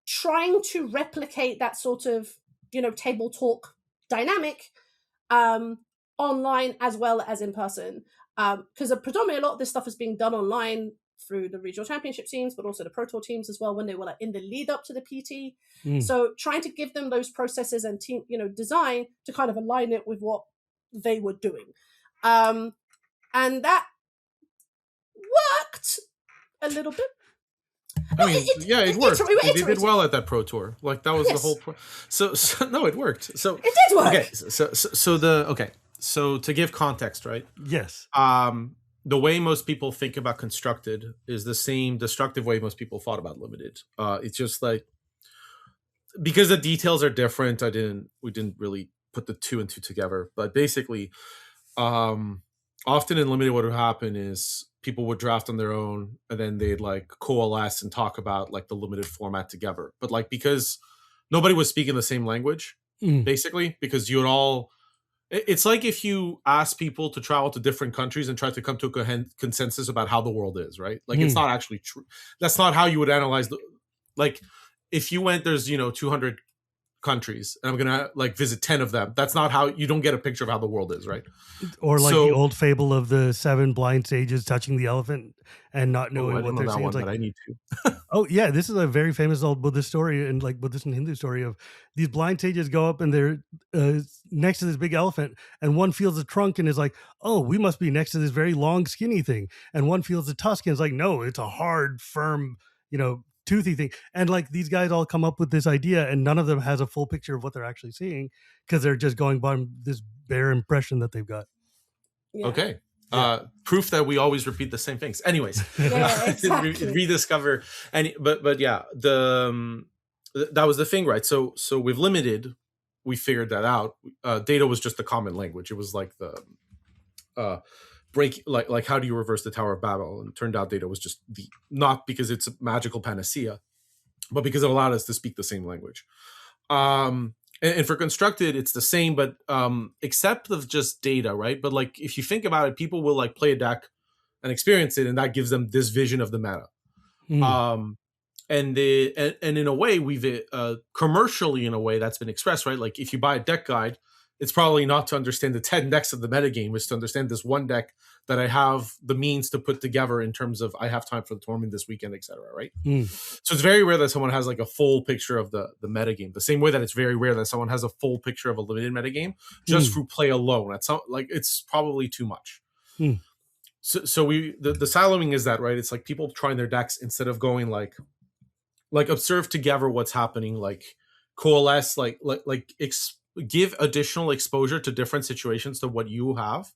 trying to replicate that sort of, table talk dynamic online as well as in person. Because predominantly a lot of this stuff is being done online through the regional championship teams, but also the Pro Tour teams as well when they were like in the lead up to the PT. So trying to give them those processes and team, design to kind of align it with what they were doing. And that worked a little bit. I mean, it worked. They did well at that Pro Tour. Like that was the whole point. So no, it worked. So it did work. Okay. So to give context, right? Yes. The way most people think about constructed is the same destructive way most people thought about limited. It's just like because the details are different. We didn't really put the two and two together, but basically, often in limited, what would happen is people would draft on their own, and then they'd like coalesce and talk about like the limited format together. But like because nobody was speaking the same language, basically, because you would all. It's like if you ask people to travel to different countries and try to come to a consensus about how the world is, right? Like it's not actually true. That's not how you would analyze like if you went, there's 200 countries and I'm gonna like visit 10 of them. That's not how you don't get a picture of how the world is, right? Or like the old fable of the 7 blind sages touching the elephant and not knowing what they're saying. It's like, I need to. Oh yeah, this is a very famous old Buddhist story and like Buddhist and Hindu story of these blind sages go up and they're next to this big elephant and one feels the trunk and is like, oh, we must be next to this very long skinny thing, and one feels the tusk and is like, no, it's a hard firm toothy thing. And like these guys all come up with this idea and none of them has a full picture of what they're actually seeing because they're just going by this bare impression that they've got. Okay. Proof that we always repeat the same things. Anyways, exactly. rediscover but yeah, that was the thing, right? So we've limited, we figured that out. Data was just the common language. It was like the break, like how do you reverse the Tower of Babel? And it turned out data was just not because it's a magical panacea, but because it allowed us to speak the same language. And for constructed, it's the same, but except of just data, right? But like if you think about it, people will like play a deck and experience it, and that gives them this vision of the meta. and in a way we've commercially, in a way that's been expressed, right? Like if you buy a deck guide, it's probably not to understand the 10 decks of the metagame, it's to understand this one deck that I have the means to put together in terms of I have time for the tournament this weekend, etc. Right? So it's very rare that someone has like a full picture of the metagame. The same way that it's very rare that someone has a full picture of a limited metagame just through play alone. That's like it's probably too much. So the siloing is that, right? It's like people trying their decks instead of going like observe together what's happening, like coalesce, give additional exposure to different situations to what you have,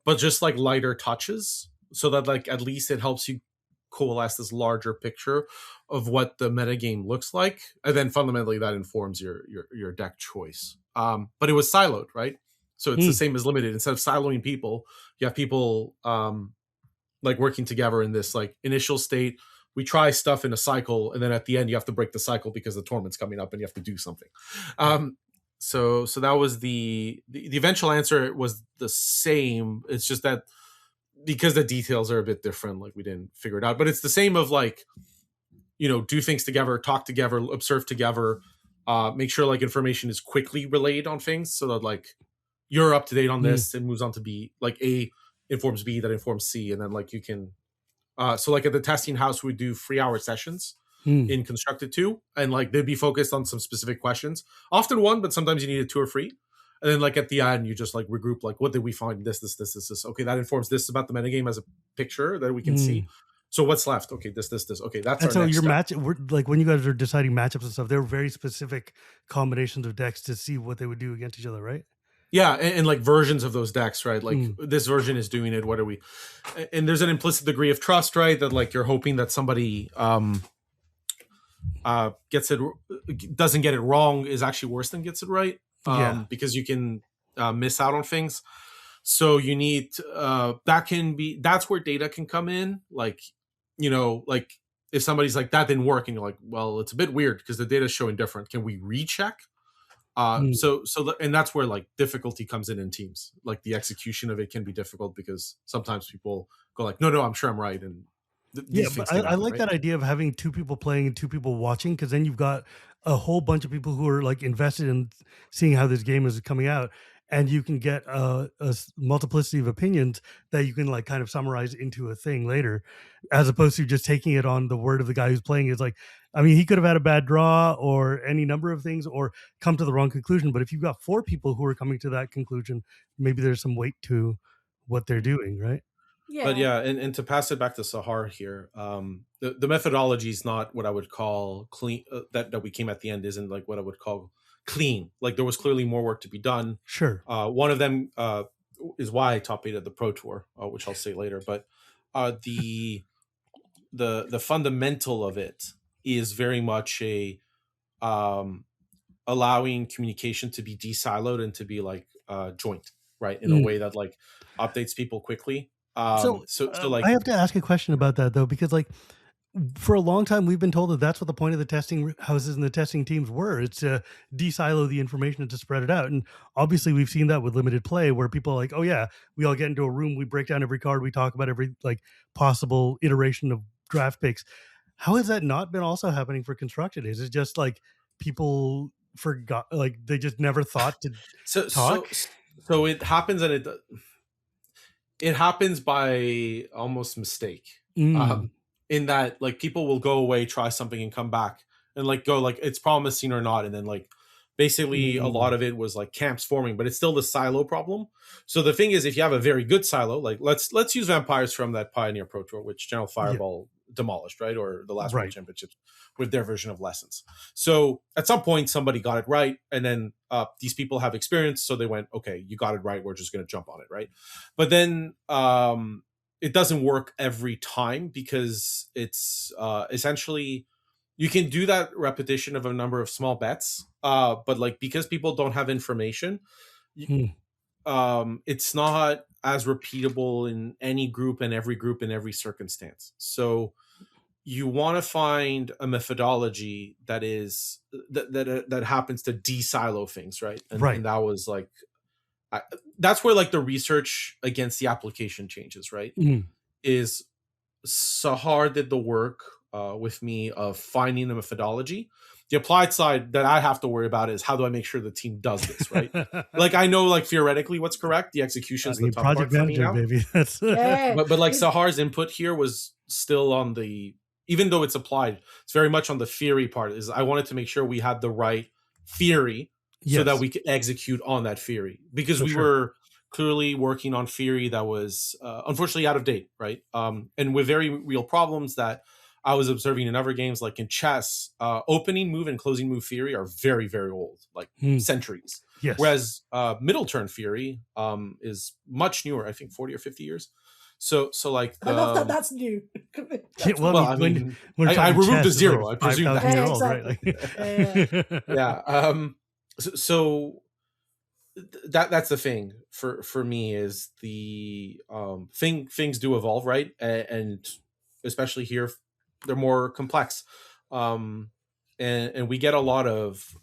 but just like lighter touches, so that like at least it helps you coalesce this larger picture of what the metagame looks like, and then fundamentally that informs your deck choice. But it was siloed, right? So it's the same as limited. Instead of siloing people, you have people like working together in this like initial state. We try stuff in a cycle, and then at the end you have to break the cycle because the tournament's coming up and you have to do something. So that was the eventual answer was the same. It's just that because the details are a bit different, like we didn't figure it out. But it's the same of like, do things together, talk together, observe together, make sure like information is quickly relayed on things so that like you're up to date on this. It moves on to B, like A informs B, that informs C, and then like you can. So like at the testing house, we do 3-hour sessions in Constructed 2, and like they'd be focused on some specific questions, often one, but sometimes you needed 2 or 3. And then like at the end, you just like regroup, like what did we find? This. Okay, that informs this about the metagame as a picture that we can see. So what's left? Okay, this. Okay, that's. And our so next your match, like when you guys are deciding matchups and stuff, there were very specific combinations of decks to see what they would do against each other, right? Yeah, and like versions of those decks, right? Like this version is doing it. What are we? And there's an implicit degree of trust, right? That like you're hoping that somebody doesn't get it wrong is actually worse than gets it right. Because you can miss out on things. So you need that's where data can come in. Like, like if somebody's like that didn't work, and you're like, well, it's a bit weird because the data is showing different. Can we recheck? And that's where like difficulty comes in teams. Like the execution of it can be difficult because sometimes people go like, no, I'm sure I'm right. And but I like that idea of having 2 people playing and 2 people watching, because then you've got a whole bunch of people who are like invested in seeing how this game is coming out, and you can get a multiplicity of opinions that you can like kind of summarize into a thing later, as opposed to just taking it on the word of the guy who's playing. It's like, I mean, he could have had a bad draw or any number of things or come to the wrong conclusion. But if you've got 4 people who are coming to that conclusion, maybe there's some weight to what they're doing, right? Yeah. But yeah, and to pass it back to Sahar here, the methodology is not what I would call clean. That we came at the end isn't like what I would call clean. Like there was clearly more work to be done. Sure. One of them is why I top 8 at the Pro Tour, which I'll say later. But the fundamental of it is very much a allowing communication to be de-siloed and to be like joint, right, in a way that like updates people quickly. So like I have to ask a question about that though, because like for a long time we've been told that that's what the point of the testing houses and the testing teams were. It's to de-silo the information and to spread it out. And obviously we've seen that with limited play, where people are like, oh yeah, we all get into a room, we break down every card, we talk about every like possible iteration of draft picks. How has that not been also happening for Constructed? Is it just like people forgot, like they just never thought to talk? So it happens, and it happens by almost mistake. In that like people will go away, try something, and come back and like go like it's promising or not, and then like basically a lot of it was like camps forming, but it's still the silo problem. So the thing is, if you have a very good silo, like let's use Vampires from that Pioneer Pro Tour, which General Fireball demolished, right, or the last World Championships with their version of Lessons. So at some point somebody got it right, and then these people have experience, so they went, okay, you got it right, we're just going to jump on it, right? But then it doesn't work every time, because it's essentially you can do that repetition of a number of small bets, but like because people don't have information, it's not as repeatable in any group and every circumstance. So you want to find a methodology that is that happens to de-silo things, right? And that was like that's where like the research against the application changes, right? Is Sahar did the work with me of finding a methodology. The applied side that I have to worry about is how do I make sure the team does this right. Like I know like theoretically what's correct. The execution is the tough project part manager, for me now. baby. That's but like Sahar's input here was still on the, even though it's applied, it's very much on the theory part. Is I wanted to make sure we had the right theory so that we could execute on that theory, because we were clearly working on theory that was unfortunately out of date, right? And with very real problems that I was observing in other games, like in chess, opening move and closing move theory are very, very old, like centuries. Yes. Whereas middle turn theory is much newer, I think 40 or 50 years. So like I love that that's new. I mean, I removed the zero. Like I presume that. Year old, right? So that's the thing for me is the things do evolve, right? And especially here, they're more complex. And we get a lot of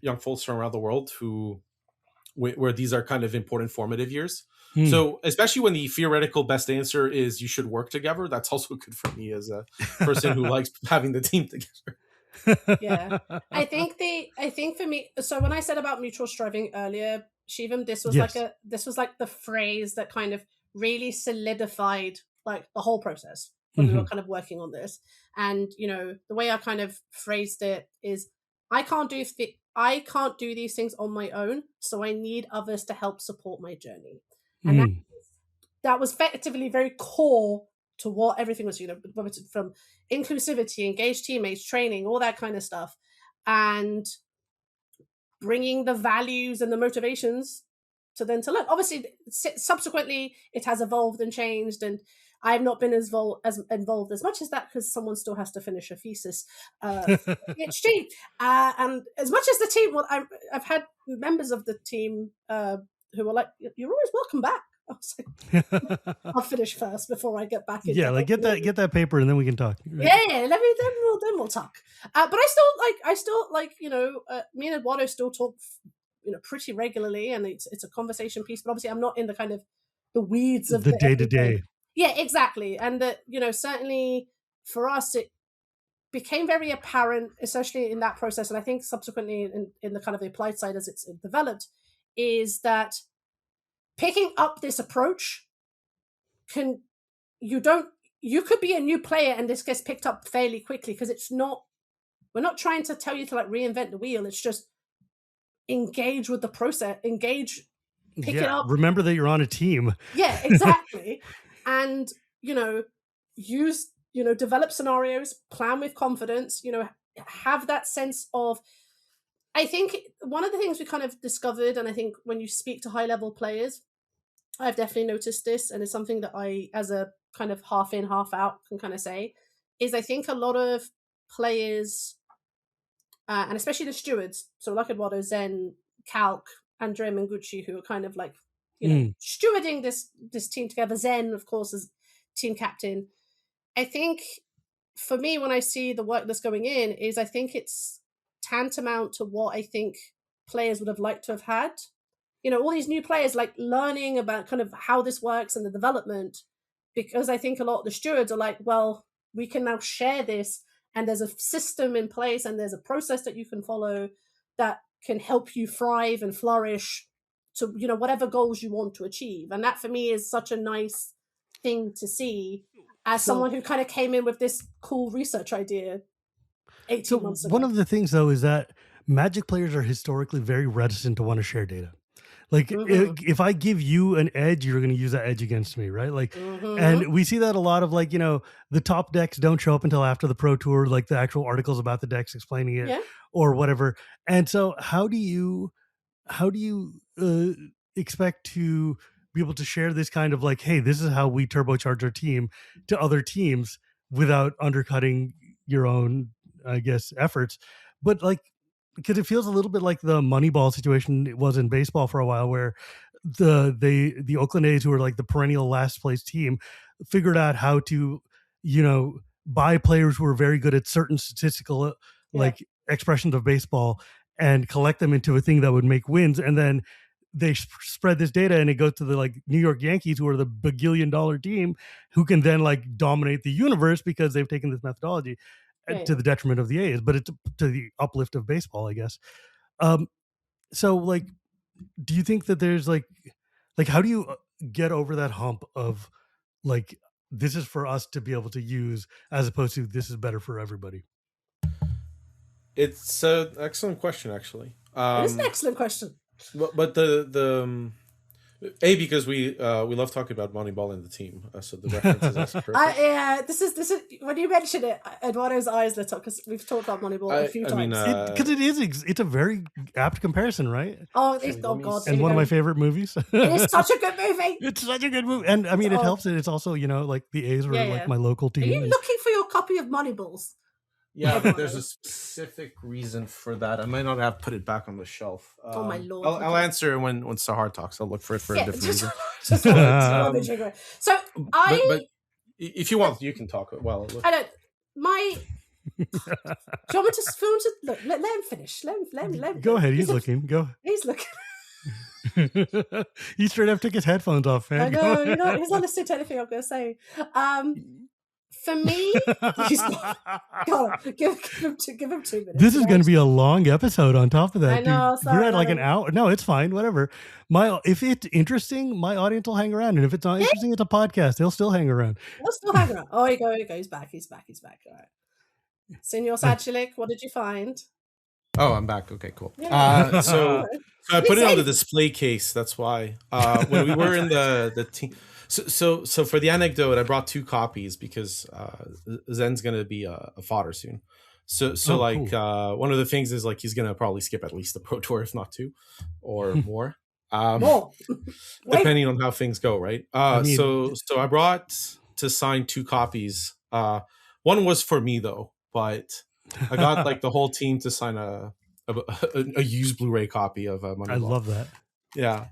young folks from around the world where these are kind of important formative years. So especially when the theoretical best answer is you should work together, that's also good for me as a person who likes having the team together. Yeah, I think for me, so when I said about mutual striving earlier, Shivam, this was like the phrase that kind of really solidified like the whole process when we were kind of working on this. And the way I kind of phrased it is, I can't do these things on my own, so I need others to help support my journey. And that was effectively very core to what everything was, from inclusivity, engaged teammates, training, all that kind of stuff, and bringing the values and the motivations to learn. Obviously, subsequently, it has evolved and changed, and I've not been as involved as much as that, because someone still has to finish a thesis, PhD. And as much as the team, I've had members of the team who were like, "You're always welcome back." I was like, I'll finish first before I get back into get that paper and then we can talk. Right? Yeah. Then we'll talk. But I still like me and Eduardo still talk pretty regularly, and it's a conversation piece. But obviously, I'm not in the kind of the weeds of the day to day. Yeah, exactly. And that certainly for us, it became very apparent, especially in that process, and I think subsequently in the kind of the applied side as it's developed, is that picking up this approach you could be a new player and this gets picked up fairly quickly, because we're not trying to tell you to like reinvent the wheel. It's just engage with the process, pick it up. Remember that you're on a team. Yeah, exactly. And, use, develop scenarios, plan with confidence, have that sense of, I think one of the things we kind of discovered, and I think when you speak to high level players, I've definitely noticed this, and it's something that I, as a kind of half in, half out, can kind of say, is I think a lot of players, and especially the stewards, so like Eduardo, Zen, Calc, Andrea Mengucci, who are kind of like, stewarding this team together. Zen, of course, as team captain. I think for me, when I see the work that's going in, is I think it's tantamount to what I think players would have liked to have had. All these new players like learning about kind of how this works and the development, because I think a lot of the stewards are like, well, we can now share this, and there's a system in place and there's a process that you can follow that can help you thrive and flourish to whatever goals you want to achieve. And that for me is such a nice thing to see as someone who kind of came in with this cool research idea 18 months ago. One of the things though is that Magic players are historically very reticent to want to share data. Like if I give you an edge, you're going to use that edge against me, right? Like, and we see that a lot of like, the top decks don't show up until after the Pro Tour, like the actual articles about the decks explaining it or whatever. And so how do you expect to be able to share this kind of like, hey, this is how we turbocharge our team to other teams without undercutting your own, I guess, efforts? But like, because it feels a little bit like the Moneyball situation it was in baseball for a while, where the Oakland A's, who were like the perennial last place team, figured out how to, buy players who were very good at certain statistical like expressions of baseball and collect them into a thing that would make wins. And then they spread this data and it goes to the like New York Yankees, who are the $1 billion team, who can then like dominate the universe because they've taken this methodology to the detriment of the A's, but it's to the uplift of baseball, I guess. So like, do you think that there's like how do you get over that hump of like, this is for us to be able to use as opposed to this is better for everybody? It's an excellent question, actually. It is an excellent question. But the because we love talking about Moneyball and the team, so the reference is perfect. Yeah, this is when you mentioned it, Eduardo's eyes lit up because we've talked about Moneyball a few times. Because it's a very apt comparison, right? Oh God! And one of my favorite movies. It is such a good movie. It's such a good movie, and I mean, it helps that it's also, you know, like the A's were like my local team. Are you looking for your copy of Moneyballs? Yeah, but there's a specific reason for that. I might not have put it back on the shelf. Oh my Lord! I'll answer when Sahar talks. I'll look for it for a different reason. So but if you want, you can talk. Well, I don't. Do you want me to look? Let him finish. Let him. Go ahead. He's looking. Go. He's looking. He straight up took his headphones off, man. I know. You know, he's not listening to anything I'm going to say. For me, give him 2 minutes. This is going to be a long episode on top of that. I know. We're at like an hour. No, it's fine. Whatever. If it's interesting, my audience will hang around. And if it's not interesting, it's a podcast. They'll still hang around. Oh, here you go. He's back. He's back. All right. Senor Sajgalik, what did you find? Oh, I'm back. Okay, cool. Yeah. So I put it on the display case. That's why. When we were in the team. So for the anecdote, I brought 2 copies because Zen's gonna be a fodder soon. So cool. One of the things is like he's gonna probably skip at least the Pro Tour, if not 2 or more. Depending on how things go, right? So I brought to sign 2 copies. One was for me though, but I got like the whole team to sign a used Blu-ray copy of Moneyball. I love that. Yeah.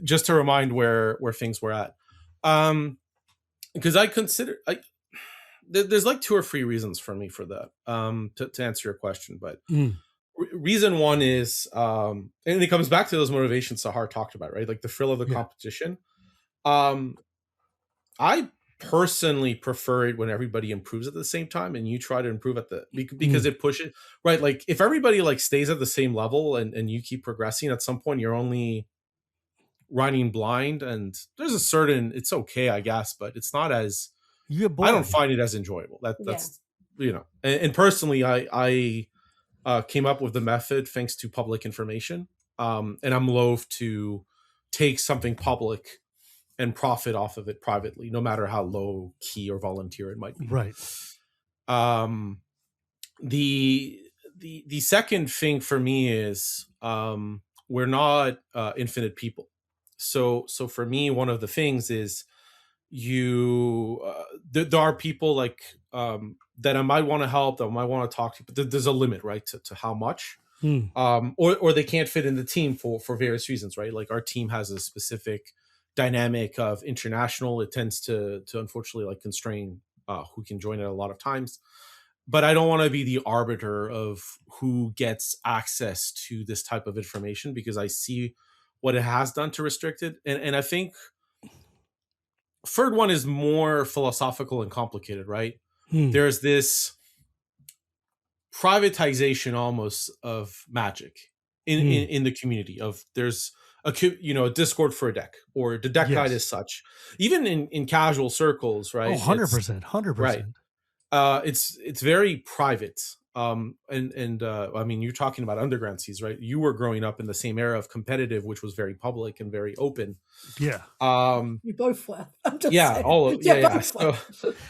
Just to remind where things were at, because I consider there's like 2 or 3 reasons for me for that. To answer your question, but reason one is, and it comes back to those motivations Sahar talked about, right? Like the thrill of the competition. I personally prefer it when everybody improves at the same time, and you try to improve at because it pushes, right? Like if everybody like stays at the same level and you keep progressing, at some point you're only running blind, and there's a certain, it's okay, I guess, but it's not as, I don't find it as enjoyable. That's you know, and personally, I came up with the method thanks to public information, and I'm loath to take something public and profit off of it privately, no matter how low key or volunteer it might be. Right. The second thing for me is we're not infinite people. So for me, one of the things is there are people like that I might want to help, that I might want to talk to, but there's a limit, right, to how much, or they can't fit in the team for various reasons, right? Like our team has a specific dynamic of international. It tends to unfortunately like constrain who can join it a lot of times. But I don't want to be the arbiter of who gets access to this type of information, because I see what it has done to restrict it. And I think third one is more philosophical and complicated, right? There's this privatization almost of magic in the community. Of there's a Discord for a deck, or the deck guide is such. Even in casual circles, right? 100%. Right. It's very private. I mean, you're talking about underground seas, right? You were growing up in the same era of competitive, which was very public and very open. Yeah. You both were. So,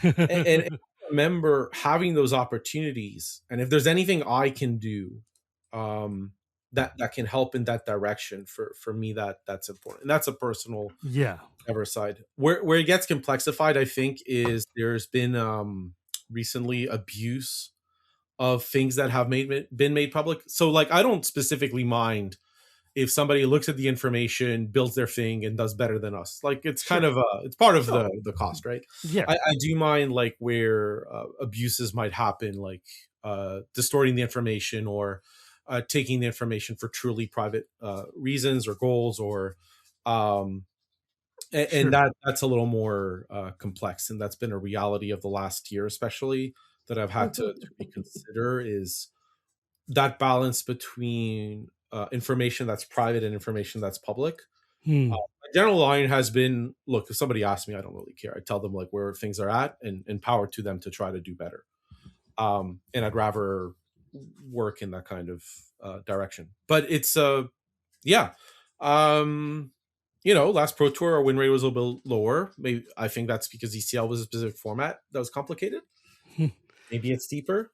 and I remember having those opportunities, and if there's anything I can do, that can help in that direction, for me, that's important. And that's a personal ever side. Where it gets complexified, I think, is there's been recently abuse of things that have been made public. So like, I don't specifically mind if somebody looks at the information, builds their thing, and does better than us. Like it's kind of it's part of the cost, right? Yeah. I do mind like where abuses might happen, like distorting the information, or taking the information for truly private reasons or goals, or and that's a little more complex, and that's been a reality of the last year, especially, that I've had to reconsider, is that balance between information that's private and information that's public. My general line has been, look, if somebody asks me, I don't really care. I tell them like where things are at, and empower to them to try to do better. And I'd rather work in that kind of direction. But it's last Pro Tour our win rate was a little bit lower. Maybe I think that's because ECL was a specific format that was complicated. Maybe it's deeper.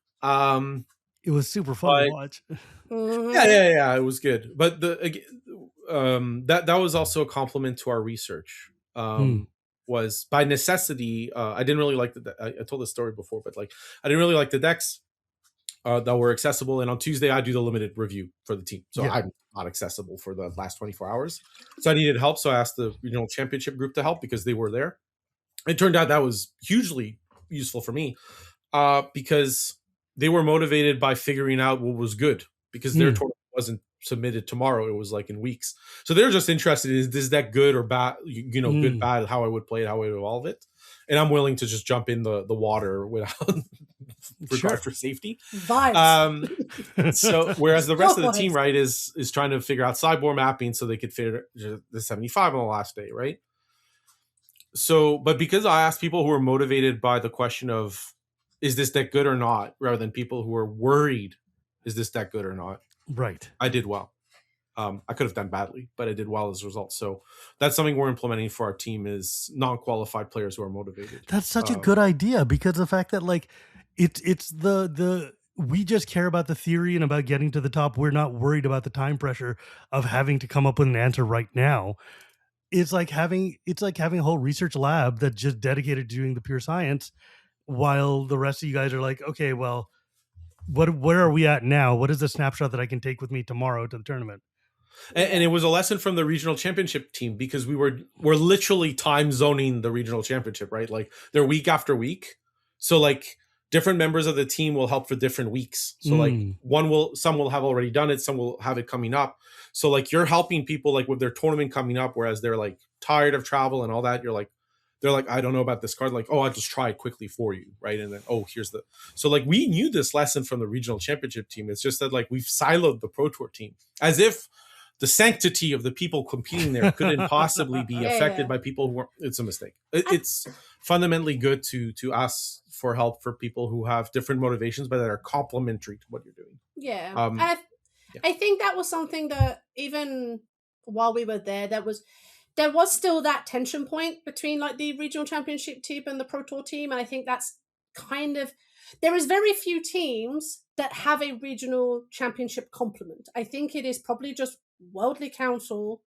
It was super fun to watch. Yeah, it was good. But that was also a compliment to our research. Was by necessity. I didn't really like I told this story before, but like I didn't really like the decks that were accessible. And on Tuesday, I do the limited review for the team, so I'm not accessible for the last 24 hours. So I needed help. So I asked the regional championship group to help because they were there. It turned out that was hugely useful for me because they were motivated by figuring out what was good, because their tournament wasn't submitted tomorrow. It was like in weeks. So they're just interested in, is this deck good or bad? Good, bad, how I would play it, how I would evolve it. And I'm willing to just jump in the water without regard for safety. So whereas the rest of the team, right, is trying to figure out sideboard mapping so they could fit the 75 on the last day, right? So, but because I asked people who were motivated by the question of, is this deck good or not, rather than people who are worried, is this deck good or not? Right. I did well. I could have done badly, but I did well as a result. So that's something we're implementing for our team, is non-qualified players who are motivated. That's such a good idea, because the fact that like it's the we just care about the theory and about getting to the top. We're not worried about the time pressure of having to come up with an answer right now. It's like having a whole research lab that's just dedicated to doing the pure science, while the rest of you guys are like, okay, well, where are we at now? What is the snapshot that I can take with me tomorrow to the tournament? And it was a lesson from the regional championship team, because we're literally time zoning the regional championship, right? Like they're week after week. So like different members of the team will help for different weeks. So like some will have already done it. Some will have it coming up. So like you're helping people like with their tournament coming up, whereas they're like tired of travel and all that. They're like, I don't know about this card. Like, oh, I'll just try it quickly for you. Right. And then, so like we knew this lesson from the regional championship team. It's just that like we've siloed the Pro Tour team, as if the sanctity of the people competing there couldn't possibly be affected by people who are. It's a mistake. It's fundamentally good to ask for help for people who have different motivations, but that are complementary to what you're doing. Yeah. I think that was something that even while we were there, there was still that tension point between like the regional championship team and the Pro Tour team. And I think that's kind of, there is very few teams that have a regional championship complement. I think it is probably just Worldly Council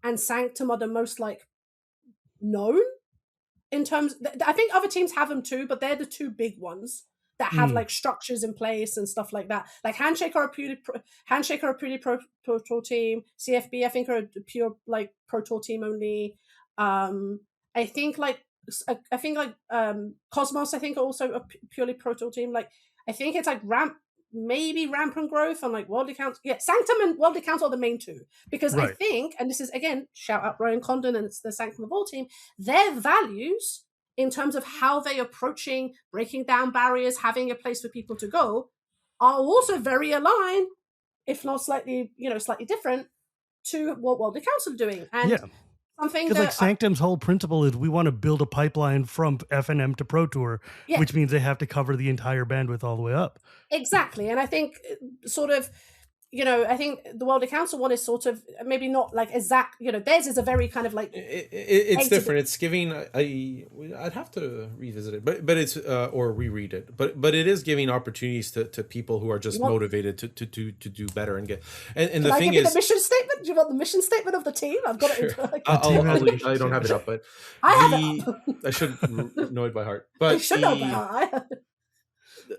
and Sanctum are the most like known in terms. I think other teams have them too, but they're the two big ones that have like structures in place and stuff like that. Like Handshake are a purely Pro Tour team. CFB I think are a pure like Pro Tour team only. I think Cosmos I think are also a purely Pro Tour team. Like I think it's like Ramp and Growth and like Worldly Council. Yeah, Sanctum and Worldly Council are the main two, because I think, and this is again shout out Ryan Condon and it's the Sanctum of All team, their values in terms of how they're approaching breaking down barriers, having a place for people to go, are also very aligned, if not slightly different, to what Worldly Council are doing. And something that, like Sanctum's whole principle is we want to build a pipeline from FNM to Pro Tour, which means they have to cover the entire bandwidth all the way up. Exactly. And I think sort of, I think the Worldly Council one is sort of maybe not like exact, theirs is a very kind of like... It's different. It's giving, I'd have to revisit it, but it's, or reread it, but it is giving opportunities to people who are just motivated to do better and get, and the thing is... the mission statement? Do you want the mission statement of the team? I've got it. I don't have it up, but I have it up. I should know it by heart, but you should know by heart.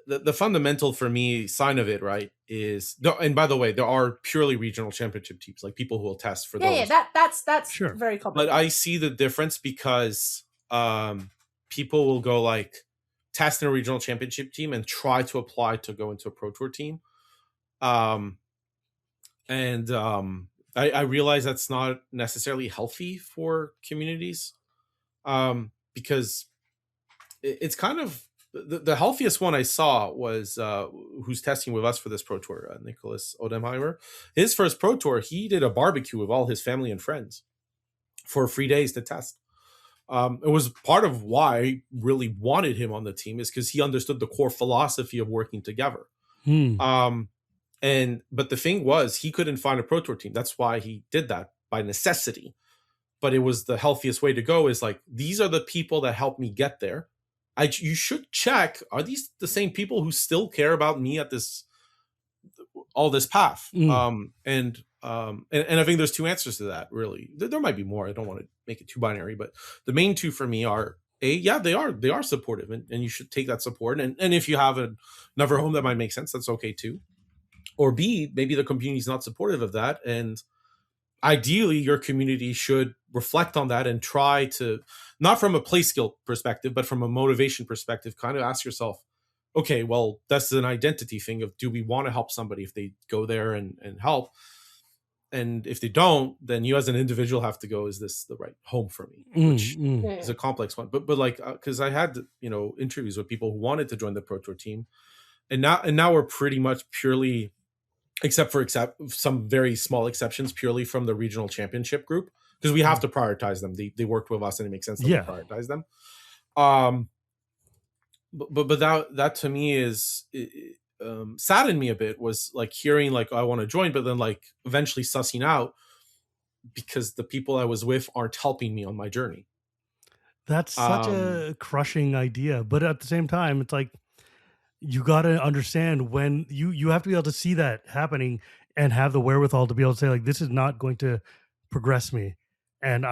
The fundamental for me sign of it, right, is, and by the way, there are purely regional championship teams, like people who will test for those. Yeah, that's sure. Very common. But I see the difference because people will go like test in a regional championship team and try to apply to go into a Pro Tour team. And I realize that's not necessarily healthy for communities, because it's kind of the healthiest one I saw was who's testing with us for this pro tour, Nicholas Odemheimer. His first pro tour, he did a barbecue with all his family and friends for 3 days to test. It was part of why I really wanted him on the team, is because he understood the core philosophy of working together. But the thing was, he couldn't find a pro tour team. That's why he did that, by necessity. But it was the healthiest way to go, is like, these are the people that helped me get there. You should check, are these the same people who still care about me at all this path? And I think there's two answers to that, really. There might be more. I don't want to make it too binary, but the main two for me are, they are supportive, and you should take that support. And if you have another home that might make sense, that's okay too. Or B, maybe the community is not supportive of that, and ideally your community should reflect on that and try to, not from a play skill perspective, but from a motivation perspective, kind of ask yourself, okay, well, that's an identity thing of, do we want to help somebody if they go there and help? And if they don't, then you as an individual have to go, is this the right home for me? Which is a complex one. But like, because I had, interviews with people who wanted to join the Pro Tour team, and now we're pretty much purely, except some very small exceptions, purely from the regional championship group, because we have to prioritize them. They worked with us, and it makes sense that we prioritize them. But that to me is, saddened me a bit, was like hearing like, I want to join, but then like eventually sussing out, because the people I was with aren't helping me on my journey. That's such a crushing idea, but at the same time, it's like, you got to understand when you have to be able to see that happening and have the wherewithal to be able to say, like, this is not going to progress me, and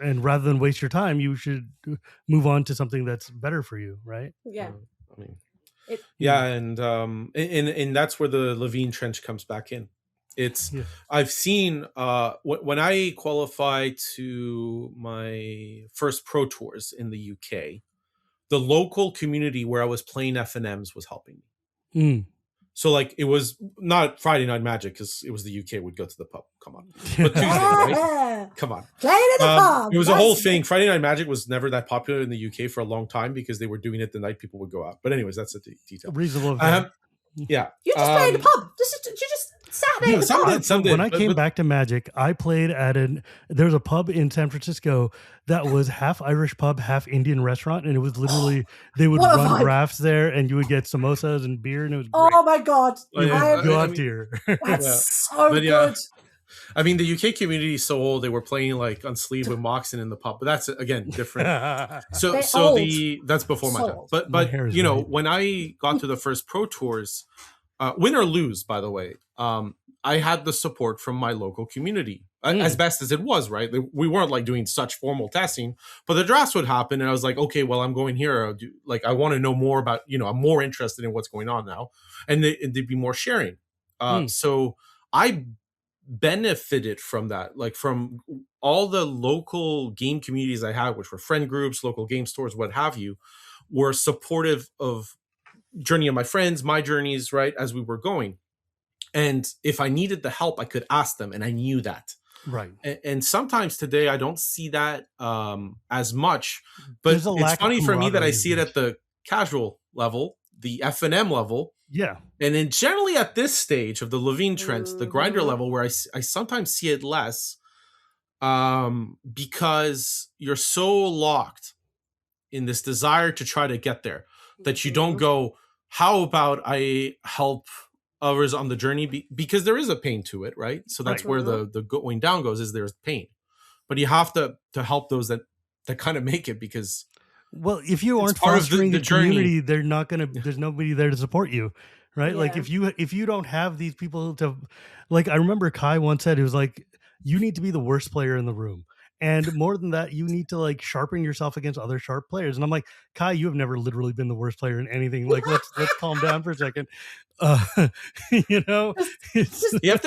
and rather than waste your time, you should move on to something that's better for you, right? And that's where the Levine trench comes back in. I've seen when I qualified to my first pro tours in the UK, the local community where I was playing FNMs was helping me. So like, it was not Friday Night Magic, because it was the UK, would go to the pub. Come on. But Tuesday, right? Come on. Playing in the pub. It was a whole thing. Friday Night Magic was never that popular in the UK for a long time, because they were doing it the night people would go out. But anyways, that's a detail. Reasonable. Yeah. You just played the pub. You just sat there in the pub. When I came back to Magic, I played at there's a pub in San Francisco that was half Irish pub, half Indian restaurant, and it was literally, they would run rafts there, and you would get samosas and beer, and it was great. Oh my God. God tier. That's so good. Yeah. I mean, the UK community is so old, they were playing like on Sleeve with Moxon in the pub, but that's again different. That's before my time. But when I got to the first pro tours, win or lose, by the way, I had the support from my local community as best as it was, right? We weren't like doing such formal testing, but the drafts would happen, and I was like, okay, well, I'm going here. I want to know more about, I'm more interested in what's going on now, and there'd be more sharing. So I benefited from that, like from all the local game communities I had, which were friend groups, local game stores, what have you, were supportive of journey of my friends, my journeys, right, as we were going. And if I needed the help, I could ask them, and I knew that. Right. And sometimes today I don't see that as much, but it's funny for me that I see it at the casual level, the FNM level. Yeah. And then generally at this stage of the Levine trench, the grinder level, where I sometimes see it less, because you're so locked in this desire to try to get there that you don't go, how about I help others on the journey? Because there is a pain to it, right? So that's where the going down goes, is there's pain. But you have to help those that kind of make it, because if you aren't fostering the community, they're not gonna. There's nobody there to support you, right? Yeah. Like if you don't have these people to, like, I remember Kai once said, it was like, you need to be the worst player in the room, and more than that, you need to like sharpen yourself against other sharp players. And I'm like, Kai, you have never literally been the worst player in anything. Like, let's calm down for a second. You know, you have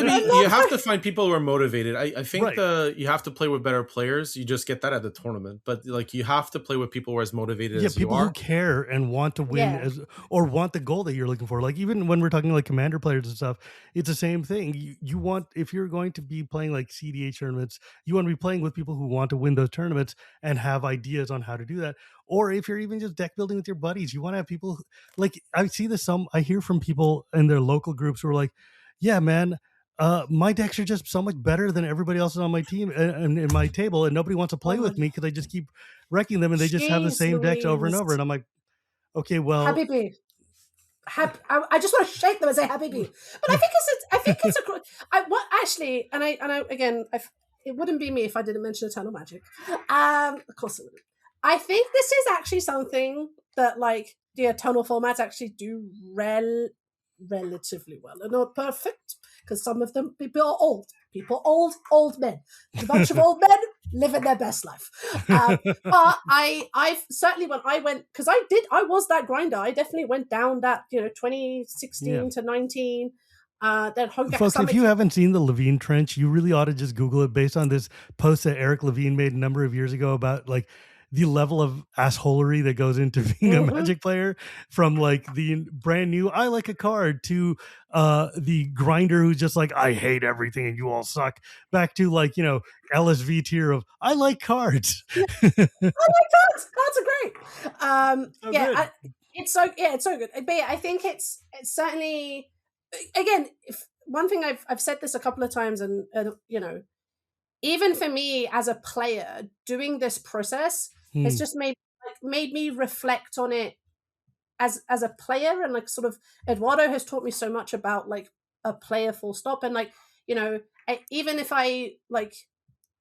to find people who are motivated. I think Right. you have to play with better players. You just get that at the tournament, but like you have to play with people who are as motivated as you people who are. care and want to win or want the goal that you're looking for. Like even when we're talking like commander players and stuff, it's the same thing. You want, if you're going to be playing like CDH tournaments, you want to be playing with people who want to win those tournaments and have ideas on how to do that. Or if you're even just deck building with your buddies, you want to have people like, I see this I hear from people in their local groups who are like, yeah, man, my decks are just so much better than everybody else on my team and in my table, and nobody wants to play with me because I just keep wrecking them, and they just have the same decks over and over. And I'm like, okay, well, Habibi. I just want to shake them and say Habibi. But I think it's actually, and I again, it wouldn't be me if I didn't mention Eternal Magic. Of course it wouldn't. I think this is actually something that like the Eternal formats actually do relatively well. They're not perfect because some of them people are old. People old men. A bunch of old men living their best life. But I certainly when I went, because I was that grinder. I definitely went down that 2016 to 19. Then folks, if you haven't seen the Levine Trench, you really ought to just Google it based on this post that Eric Levine made a number of years ago about like the level of assholery that goes into being a Magic player, from like the brand new I like a card to the grinder who's just like I hate everything and you all suck, back to like LSV tier of I like cards. I like cards. Cards are great. It's so good. But yeah, I think it's certainly, again, if one thing I've said this a couple of times, and even for me as a player, doing this process has just made me reflect on it as a player, and like sort of Eduardo has taught me so much about like a player full stop, and like even if I like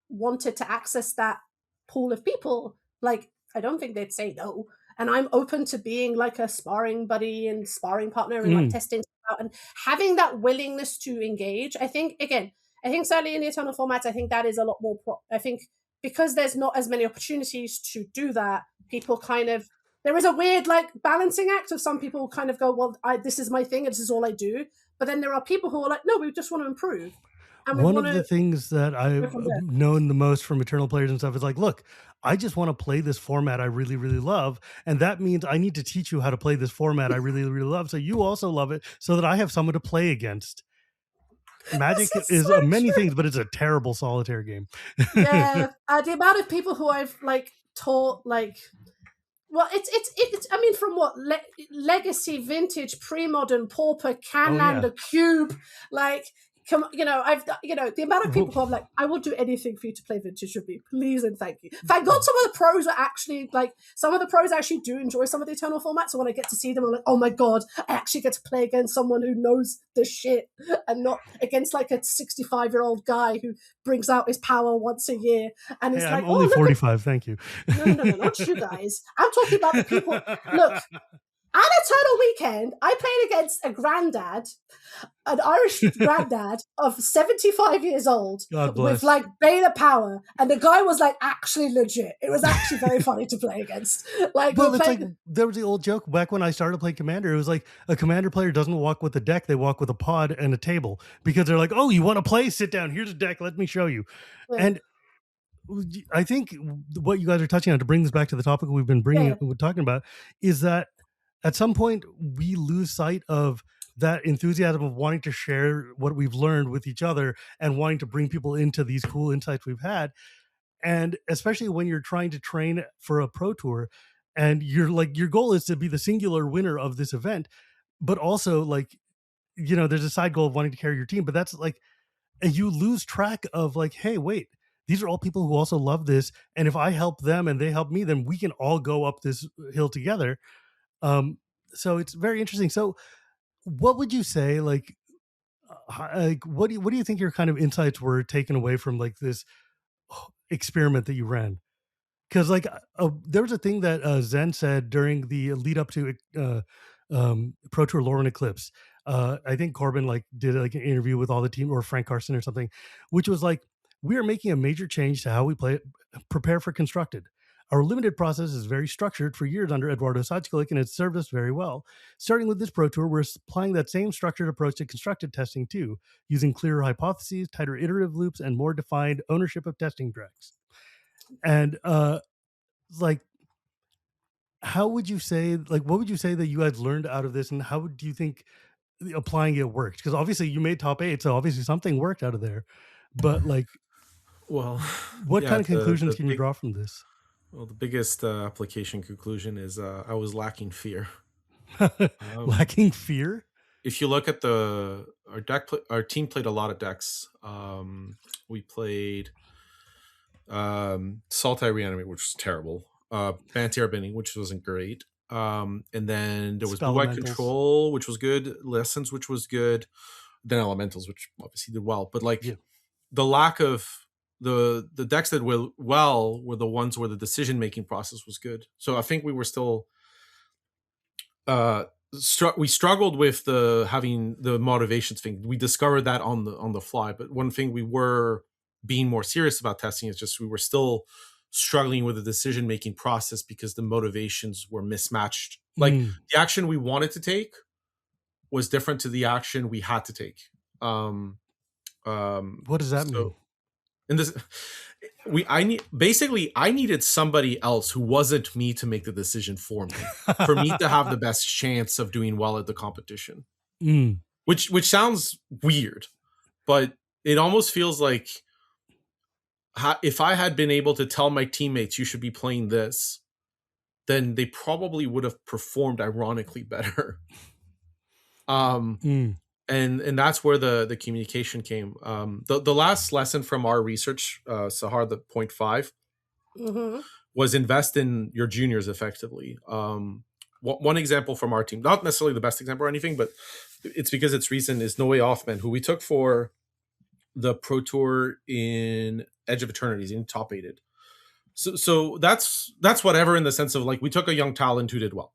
wanted to access that pool of people, like I don't think they'd say no, and I'm open to being like a sparring buddy and sparring partner and like testing out and having that willingness to engage. I think certainly in the Eternal formats, I think that is a lot more I think because there's not as many opportunities to do that, people kind of, there is a weird like balancing act of some people kind of go, well, this is my thing and this is all I do. But then there are people who are like, no, we just want to improve. And one of the things that I've known the most from Eternal players and stuff is like, look, I just want to play this format I really, really love. And that means I need to teach you how to play this format I really, really love. So you also love it so that I have someone to play against. Magic is so many things, but it's a terrible solitaire game. Yeah, the amount of people who I've like taught, like, well, it's. I mean, from what legacy, vintage, pre-modern, pauper, Canlander, cube, like. Come, I've, the amount of people who I'm like, I will do anything for you to play vintage with me, please and thank you. Thank God some of the pros are actually like, some of the pros actually do enjoy some of the Eternal formats. So when I get to see them, I'm like, oh my God, I actually get to play against someone who knows the shit and not against like a 65-year-old guy who brings out his power once a year. And it's like, I'm only 45, thank you. No, not you guys. I'm talking about the people. Look, at Eternal Weekend, I played against a granddad, an Irish granddad of 75 years old with like beta power, and the guy was like actually legit. It was actually very funny to play against. Like, well, it's like there was the old joke back when I started playing Commander. It was like a Commander player doesn't walk with a deck; they walk with a pod and a table, because they're like, "Oh, you want to play? Sit down. Here's a deck. Let me show you." Yeah. And I think what you guys are touching on, to bring this back to the topic we've been talking about, is that at some point we lose sight of that enthusiasm of wanting to share what we've learned with each other and wanting to bring people into these cool insights we've had. And especially when you're trying to train for a pro tour and you're like, your goal is to be the singular winner of this event, but also like, there's a side goal of wanting to carry your team, but that's like, and you lose track of like, hey, wait, these are all people who also love this. And if I help them and they help me, then we can all go up this hill together. So it's very interesting. So what would you say, like what do you think your kind of insights were taken away from like this experiment that you ran? Because like there was a thing that Zen said during the lead up to Pro Tour Lorwyn Eclipse. I think Corbin like did like an interview with all the team, or Frank Carson or something, which was like, we are making a major change to how we prepare for Constructed. Our limited process is very structured for years under Eduardo Sajgalik, and it's served us very well. Starting with this Pro Tour, we're applying that same structured approach to constructed testing too, using clearer hypotheses, tighter iterative loops, and more defined ownership of testing tracks. And like, how would you say, like, what would you say that you guys learned out of this, and how do you think applying it worked? Because obviously you made top 8, so obviously something worked out of there. But like, well, what kind of conclusions can you draw from this? Well, the biggest application conclusion is I was lacking fear. Lacking fear? If you look at our team played a lot of decks. We played Saltai Reanimate, which was terrible. Bantier Bending, which wasn't great. And then there was Blue-White Control, which was good. Lessons, which was good. Then Elementals, which obviously did well. But like the lack of the decks that were well were the ones where the decision making process was good. So I think we were still we struggled with having the motivations thing. We discovered that on the fly. But one thing we were being more serious about testing is just we were still struggling with the decision making process because the motivations were mismatched. Like the action we wanted to take was different to the action we had to take. What does that mean? And this, I needed somebody else who wasn't me to make the decision for me, for me to have the best chance of doing well at the competition. Which sounds weird, but it almost feels like if I had been able to tell my teammates you should be playing this, then they probably would have performed ironically better. And that's where the communication came. The last lesson from our research, Sahar, the 0.5, was invest in your juniors effectively. One example from our team, not necessarily the best example or anything, but it's because it's recent, is Noe Offman, who we took for the Pro Tour in Edge of Eternities, in top 8'd. So that's whatever, in the sense of like we took a young talent who did well.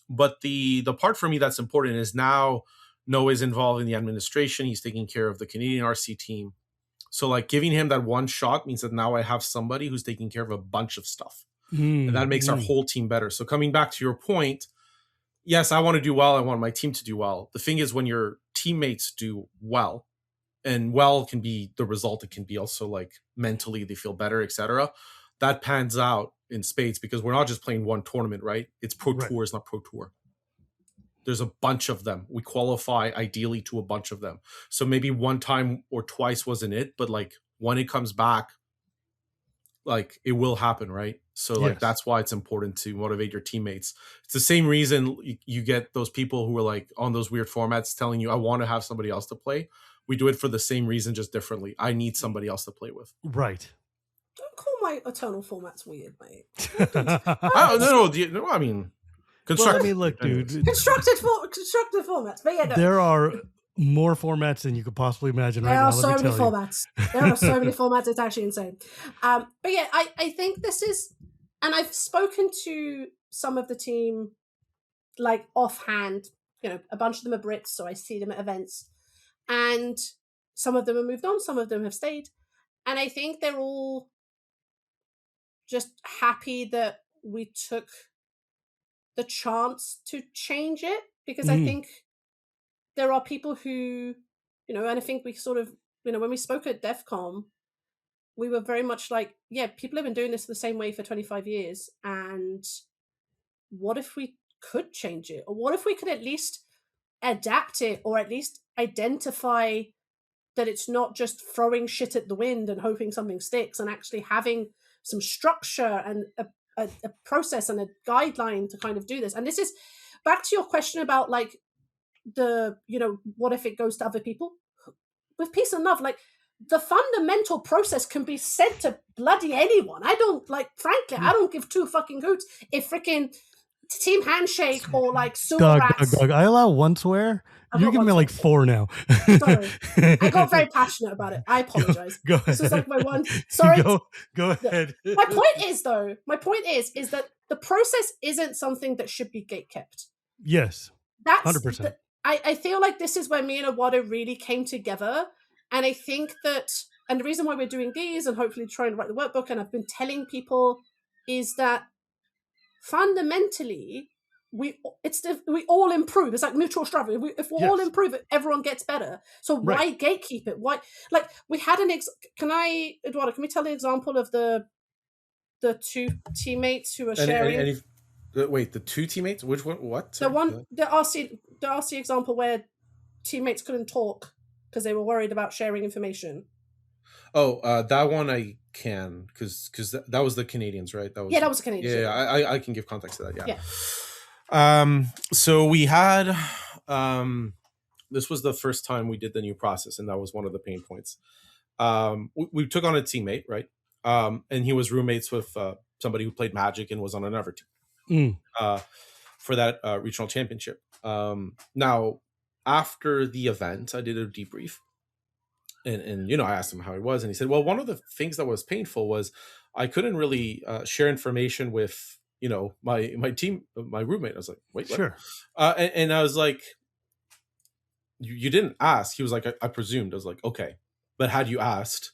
But the part for me that's important is now Noah is involved in the administration. He's taking care of the Canadian RC team. So like giving him that one shot means that now I have somebody who's taking care of a bunch of stuff. And that makes our whole team better. So coming back to your point, yes, I want to do well. I want my team to do well. The thing is, when your teammates do well, and well can be the result, it can be also like mentally they feel better, etc. That pans out in spades, because we're not just playing one tournament, right? It's Pro Tours, not Pro Tour. There's a bunch of them. We qualify ideally to a bunch of them. So maybe one time or twice wasn't it, but like when it comes back, like it will happen, right? So like that's why it's important to motivate your teammates. It's the same reason you get those people who are like on those weird formats telling you, I want to have somebody else to play. We do it for the same reason, just differently. I need somebody else to play with. Don't call my eternal formats weird, mate. No, I mean, constructive. Well, I mean, look, dude. Constructive formats. But yeah, no. There are more formats than you could possibly imagine right now. There are so many formats. There are so many formats. It's actually insane. But yeah, I think this is, and I've spoken to some of the team, like offhand, a bunch of them are Brits, so I see them at events. And some of them have moved on, some of them have stayed. And I think they're all just happy that we took the chance to change it, because I think there are people who, and I think we sort of, when we spoke at DEF CON, we were very much like, yeah, people have been doing this the same way for 25 years. And what if we could change it? Or what if we could at least adapt it, or at least identify that it's not just throwing shit at the wind and hoping something sticks, and actually having some structure and a process and a guideline to kind of do this. And this is back to your question about like the, what if it goes to other people? With peace and love, like the fundamental process can be sent to bloody anyone. I don't give two fucking hoots if freaking Team Handshake or like Super Rats. Doug, I allow one swear. You're giving me like 4 now. Sorry. I got very passionate about it. I apologize. Go ahead. This is like my one. Sorry. Go ahead. My point is that the process isn't something that should be gatekept. Yes. That's 100%. I feel like this is where me and Eduardo really came together. And I think that, and the reason why we're doing these and hopefully trying to write the workbook, and I've been telling people is that fundamentally we all improve. It's like mutual striving. If we all improve, everyone gets better. So why gatekeep it? Why, like, we had Eduardo, can we tell the example of the two teammates who are sharing? Wait, the two teammates? Which one? What? Sorry. The RC example where teammates couldn't talk because they were worried about sharing information. Oh, that one I can, because that was the Canadians, right? That was the Canadians. Yeah, I can give context to that. Yeah. So we had this was the first time we did the new process, and that was one of the pain points. We took on a teammate, right? And he was roommates with somebody who played Magic and was on another team for that regional championship. Now, after the event, I did a debrief. And I asked him how he was, and he said, well, one of the things that was painful was I couldn't really share information with my team, my roommate. I was like, wait, what? Sure. And I was like, you didn't ask. He was like, I presumed. I was like, okay, but had you asked,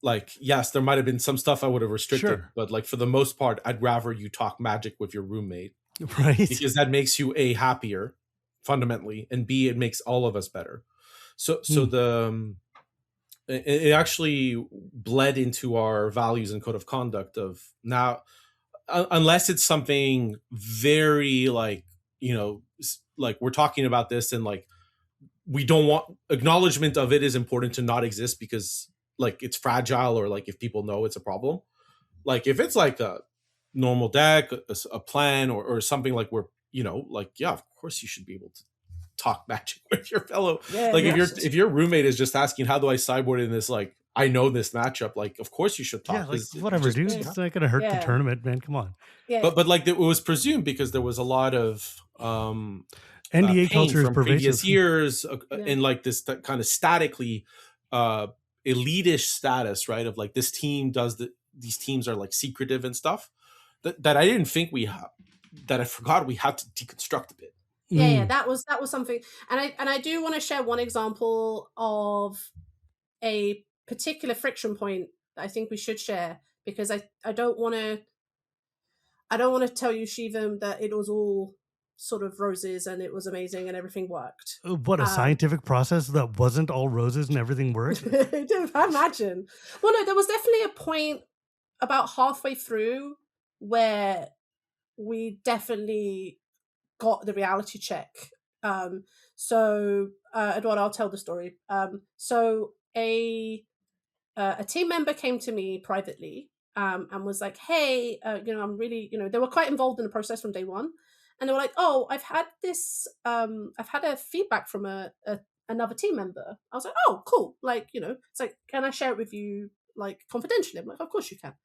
like, yes, there might have been some stuff I would have restricted, but like for the most part, I'd rather you talk Magic with your roommate, right? Because that makes you A, happier fundamentally, and B, it makes all of us better. So it actually bled into our values and code of conduct of now, unless it's something very like we're talking about this and like we don't want acknowledgement of it is important to not exist because like it's fragile, or like if people know it's a problem. Like if it's like a normal deck, a plan, or something like where of course you should be able to talk Magic with your fellow. If your roommate is just asking, how do I sideboard in this, like I know this matchup, like of course you should talk. Whatever, dude. It's not gonna hurt the tournament, man. Come on. But like it was presumed because there was a lot of NDA culture from previous years and like this kind of statically elitish status, right? Of like this team does these teams are like secretive and stuff that I didn't think we have, that I forgot we had to deconstruct a bit. Yeah, that was something, and I do want to share one example of a particular friction point that I think we should share, because I don't want to tell you, Shivam, that it was all sort of roses and it was amazing and everything worked. What a scientific process that wasn't all roses and everything worked. Imagine. Well, no, there was definitely a point about halfway through where we definitely got the reality check. So Eduardo, I'll tell the story. So a team member came to me privately and was like, hey, I'm really, they were quite involved in the process from day one. And they were like, oh, I've had a feedback from another team member. I was like, oh, cool. Like, it's like, can I share it with you, like, confidentially? I'm like, of course you can.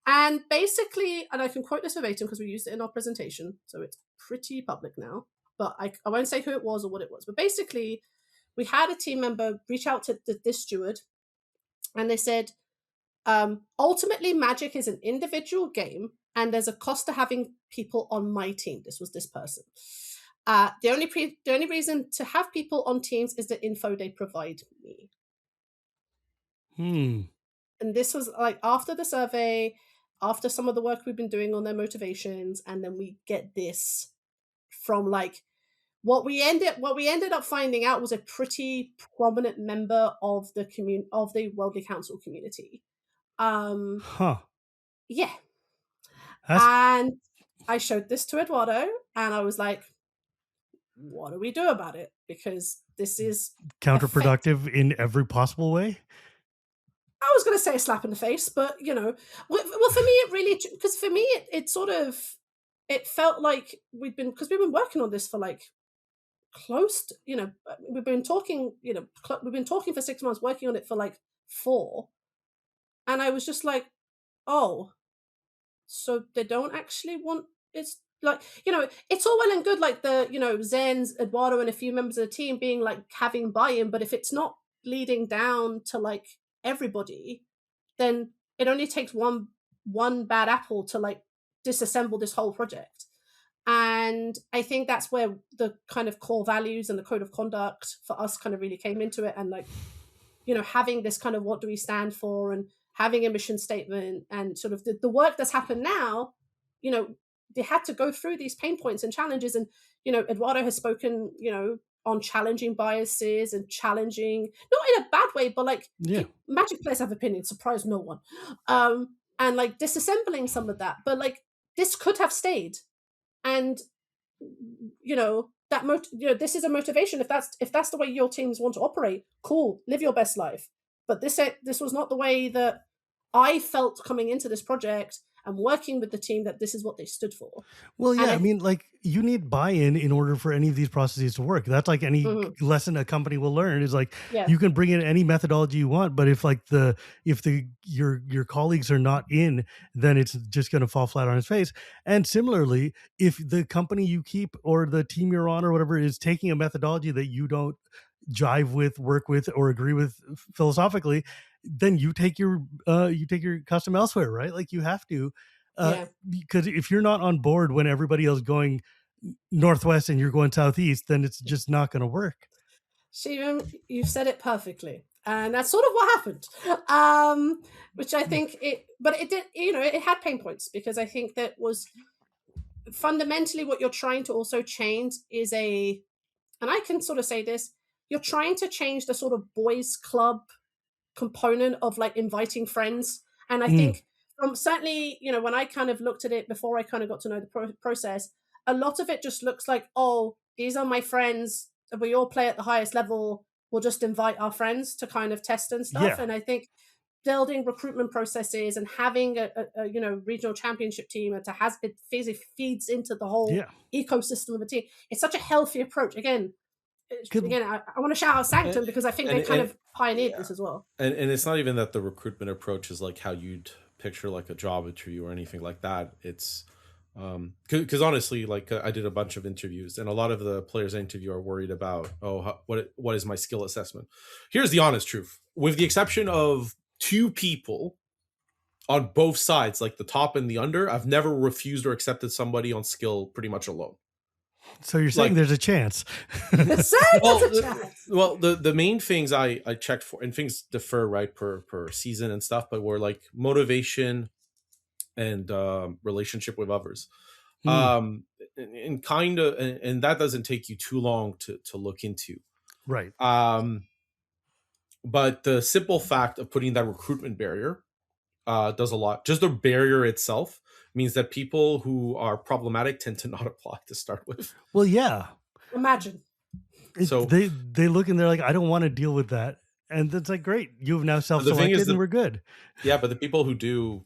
And basically, and I can quote this verbatim because we used it in our presentation, so it's pretty public now, but I won't say who it was or what it was. But basically, we had a team member reach out to this steward, and they said, ultimately, Magic is an individual game, and there's a cost to having people on my team. This was this person. The only reason to have people on teams is the info they provide me. And this was like after the survey, after some of the work we've been doing on their motivations, and then we get this from like what we ended up finding out was a pretty prominent member of the Worldly Council community. Yeah. And I showed this to Eduardo, and I was like, what do we do about it? Because this is counterproductive in every possible way. I was going to say a slap in the face, but well, for me, it really, because for me, it sort of, it felt like we've been working on this for like close to, we've been talking for 6 months, working on it for like 4. And I was just like, oh, so they don't actually want, it's like, it's all well and good, like the, Zen's, Eduardo, and a few members of the team being like having buy-in, but if it's not leading down to like everybody, then it only takes one bad apple to like disassemble this whole project. And I think that's where the kind of core values and the code of conduct for us kind of really came into it, and like having this kind of what do we stand for, and having a mission statement, and sort of the work that's happened now, they had to go through these pain points and challenges. And, Eduardo has spoken, on challenging biases and challenging, not in a bad way, but like Magic players have opinions, surprise no one. And like disassembling some of that. But like this could have stayed. And, this is a motivation. If that's the way your teams want to operate, cool, live your best life. But this was not the way that I felt coming into this project and working with the team, that this is what they stood for. Well, yeah, I mean, like, you need buy-in in order for any of these processes to work. That's like any lesson a company will learn is like, you can bring in any methodology you want, but if like your colleagues are not in, then it's just going to fall flat on its face. And similarly, if the company you keep or the team you're on or whatever is taking a methodology that you don't jive with, work with, or agree with philosophically, then you take your custom elsewhere, right? Like you have to, because if you're not on board when everybody else going northwest and you're going southeast, then it's just not going to work. Shivam, you've said it perfectly, and that's sort of what happened. Which I think but it did, it had pain points, because I think that was fundamentally what you're trying to also change is and I can sort of say this, you're trying to change the sort of boys club component of like inviting friends. And I think certainly, when I kind of looked at it before I kind of got to know the process, a lot of it just looks like, oh, these are my friends, we all play at the highest level, we'll just invite our friends to kind of test and stuff. And I think building recruitment processes and having a regional championship team, and it feeds into the whole ecosystem of a team. It's such a healthy approach. Again, I want to shout out Sanctum, because I think they kind of pioneered this as well. And it's not even that the recruitment approach is like how you'd picture like a job interview or anything like that. It's because honestly, like I did a bunch of interviews, and a lot of the players I interview are worried about, what is my skill assessment? Here's the honest truth. With the exception of 2 people on both sides, like the top and the under, I've never refused or accepted somebody on skill pretty much alone. So you're saying there's a chance. Well, the main things I checked for, and things differ, right, per season and stuff, but were like motivation and relationship with others. And kind of, and that doesn't take you too long to look into. Right. But the simple fact of putting that recruitment barrier does a lot. Just the barrier itself means that people who are problematic tend to not apply to start with. Well, yeah. Imagine. So they look and they're like, I don't want to deal with that. And it's like, great, you've now self-selected and we're good. Yeah, but the people who do,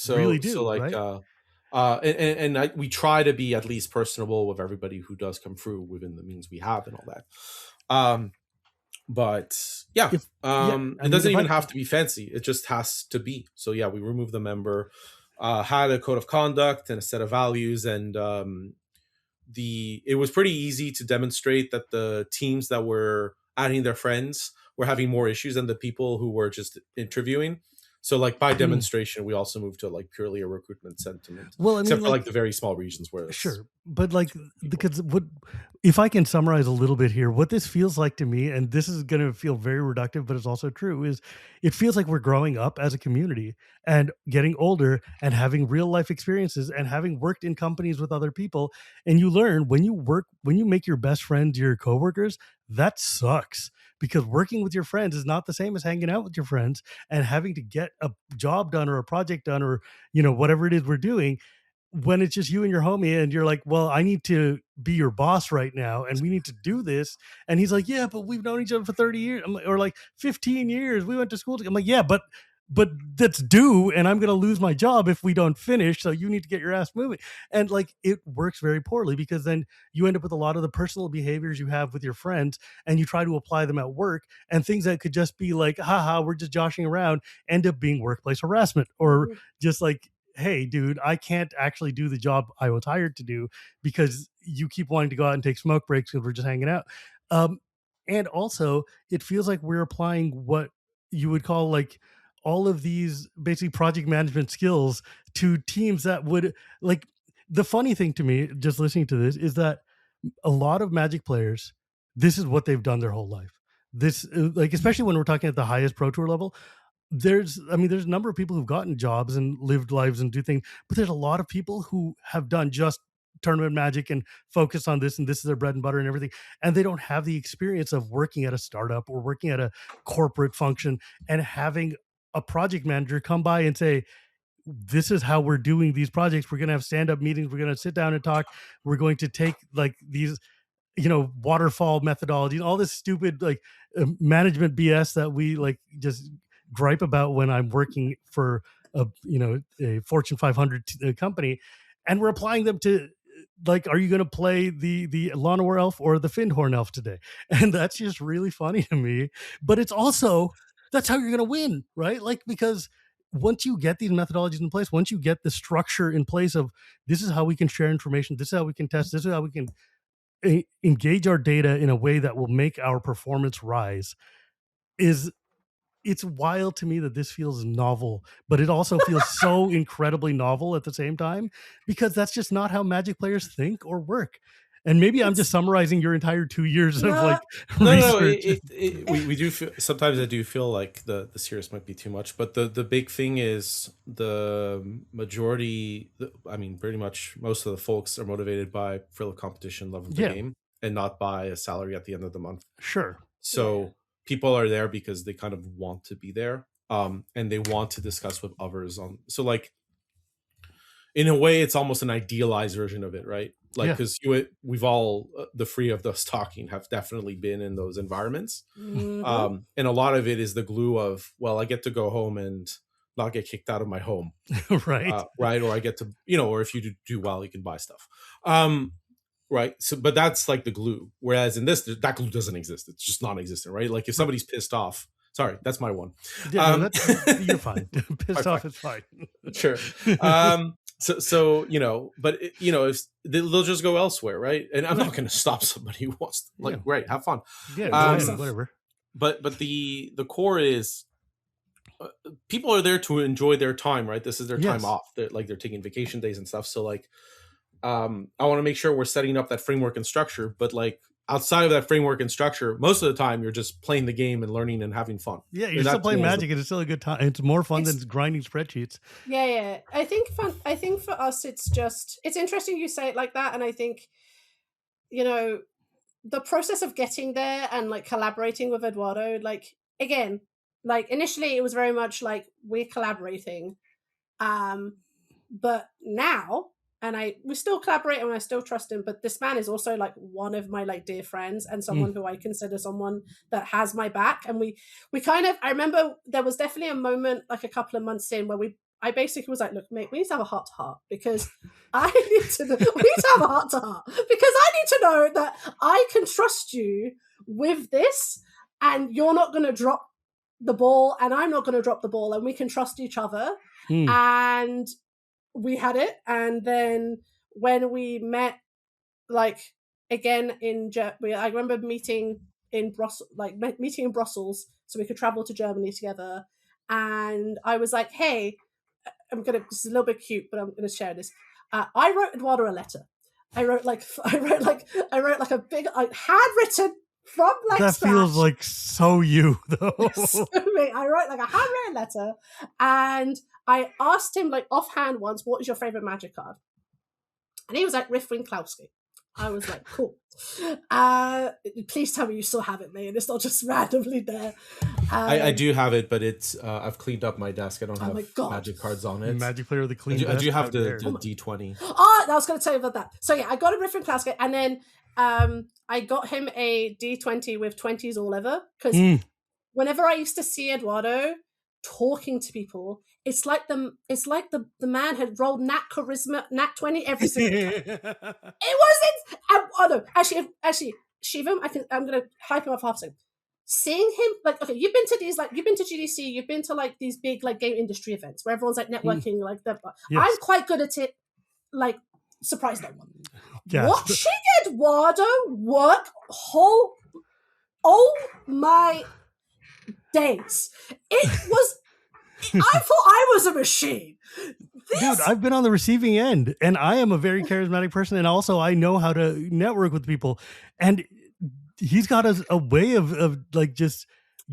really do, like, right? we try to be at least personable with everybody who does come through within the means we have and all that. But it doesn't even have to be fancy. It just has to be. So yeah, we removed the member, had a code of conduct and a set of values, and it was pretty easy to demonstrate that the teams that were adding their friends were having more issues than the people who were just interviewing. So like by demonstration, we also moved to like purely a recruitment sentiment. Well, I mean, except for like the very small regions where sure, but like because if I can summarize a little bit here, what this feels like to me, and this is going to feel very reductive, but it's also true, is it feels like we're growing up as a community and getting older and having real life experiences and having worked in companies with other people. And you learn when you make your best friends your coworkers, that sucks. Because working with your friends is not the same as hanging out with your friends and having to get a job done or a project done or, whatever it is we're doing, when it's just you and your homie and you're like, well, I need to be your boss right now and we need to do this. And he's like, yeah, but we've known each other for 30 years or like 15 years. We went to school together. I'm like, yeah, but that's due and I'm going to lose my job if we don't finish. So you need to get your ass moving. And like, it works very poorly because then you end up with a lot of the personal behaviors you have with your friends and you try to apply them at work, and things that could just be like, haha, we're just joshing around, end up being workplace harassment or just like, hey, dude, I can't actually do the job I was hired to do because you keep wanting to go out and take smoke breaks because we're just hanging out. And also it feels like we're applying what you would call like all of these basically project management skills to teams that would like. The funny thing to me, just listening to this, is that a lot of Magic players, this is what they've done their whole life. This like, especially when we're talking at the highest Pro Tour level, there's a number of people who've gotten jobs and lived lives and do things, but there's a lot of people who have done just tournament magic and focus on this, and this is their bread and butter and everything, and they don't have the experience of working at a startup or working at a corporate function and having a project manager come by and say, this is how we're doing these projects. We're going to have stand-up meetings. We're going to sit down and talk. We're going to take like these, waterfall methodology, all this stupid like management BS that we like just gripe about when I'm working for a Fortune 500 company, and we're applying them to like, are you going to play the Lawnmower Elf or the Findhorn Elf today? And that's just really funny to me. But it's also, that's how you're going to win, right? Like, because once you get these methodologies in place, once you get the structure in place of this is how we can share information, this is how we can test, this is how we can engage our data in a way that will make our performance rise, it's wild to me that this feels novel, but it also feels so incredibly novel at the same time, because that's just not how Magic players think or work. And maybe I'm just summarizing your entire 2 years of like research. We do feel, sometimes I do feel like the series might be too much, but the big thing is the majority, pretty much most of the folks are motivated by thrill of competition, love of the game, and not by a salary at the end of the month. Sure. So people are there because they kind of want to be there, and they want to discuss with others on. So like, in a way, it's almost an idealized version of it, right? Like, because we've all, the three of us talking, have definitely been in those environments. Mm-hmm. And a lot of it is the glue of, well, I get to go home and not get kicked out of my home. Right. Right. Or I get to, or if you do well, you can buy stuff. Right. So, but that's like the glue. Whereas in this, that glue doesn't exist. It's just non-existent, right? Like if somebody's pissed off, sorry, that's my one. Yeah, you're fine. Pissed off is fine. Sure. So but if they'll just go elsewhere, right? And I'm not going to stop somebody who wants great, have fun. Yeah, whatever. But the core is people are there to enjoy their time, right? This is their time off. They're taking vacation days and stuff. So like, I want to make sure we're setting up that framework and structure, but like outside of that framework and structure, most of the time you're just playing the game and learning and having fun. Yeah, you're still playing Magic and it's still a good time. It's more fun than grinding spreadsheets. Yeah. I think for us, it's interesting you say it like that. And I think, the process of getting there and like collaborating with Eduardo, like again, like initially it was very much like we're collaborating. But now, and we still collaborate and I still trust him, but this man is also like one of my like dear friends and someone who I consider someone that has my back. And we kind of, I remember there was definitely a moment like a couple of months in where I basically was like, look, mate, we need to have a heart to heart because we need to have a heart to heart because I need to know that I can trust you with this and you're not going to drop the ball and I'm not going to drop the ball and we can trust each other. And we had it, and then when we met, like again I remember meeting in Brussels, so we could travel to Germany together. And I was like, "Hey, this is a little bit cute, but I'm gonna share this. I wrote Eduardo a letter. I wrote like a big handwritten from like that scratch. Feels like so you though. I wrote like a handwritten letter, and I asked him like offhand once, what is your favorite Magic card? And he was like, Riff Winkowski. I was like, cool. Please tell me you still have it, man. It's not just randomly there. I do have it, but it's I've cleaned up my desk. I don't have Magic cards on it. Magic player with the clean desk. I do have the D20. Oh, I was going to tell you about that. So yeah, I got a Riff Winkowski, and then I got him a D20 with 20s all over, because whenever I used to see Eduardo talking to people, it's like the man had rolled nat 20 every single time. It wasn't. Actually, Shivam, I'm gonna hype him up half a second. Seeing him, like, okay, you've been to GDC, you've been to like these big like game industry events where everyone's like networking, like that. Yes. I'm quite good at it. Like, surprise no one. Yes. Watching Eduardo work oh my days! It was. I thought I was a machine. Dude, I've been on the receiving end, and I am a very charismatic person, and also I know how to network with people. And he's got a way of like just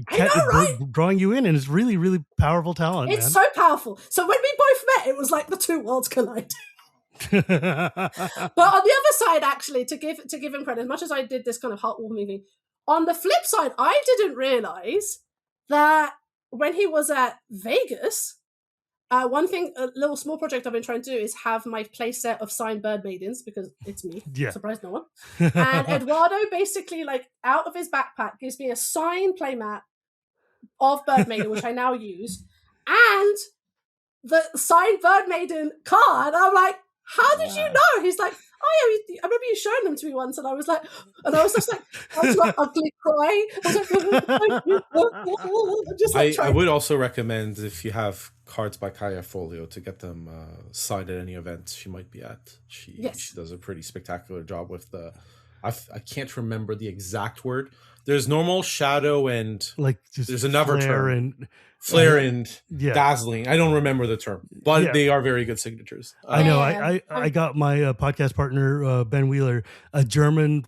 I know, right? Drawing you in, and it's really, really powerful talent. It's so powerful. So when we both met, it was like the two worlds collided. But on the other side, actually, to give him credit, as much as I did this kind of heartwarming thing, on the flip side, I didn't realize that when he was at Vegas, one thing, a little small project I've been trying to do is have my playset of signed bird maidens, because it's me. Yeah. Surprise no one. And Eduardo basically, like, out of his backpack gives me a signed playmat of bird maiden, which I now use, and the signed bird maiden card. I'm like, how did you know? He's like, oh yeah, I remember you showing them to me once, and I was just like, I was like ugly cry. I would also recommend, if you have cards by Kaya Folio, to get them signed at any event she might be at. She does a pretty spectacular job with the. I can't remember the exact word. There's normal, shadow, and like just there's another term. Flare and dazzling. I don't remember the term, but they are very good signatures. I know. I got my podcast partner Ben Wheeler a German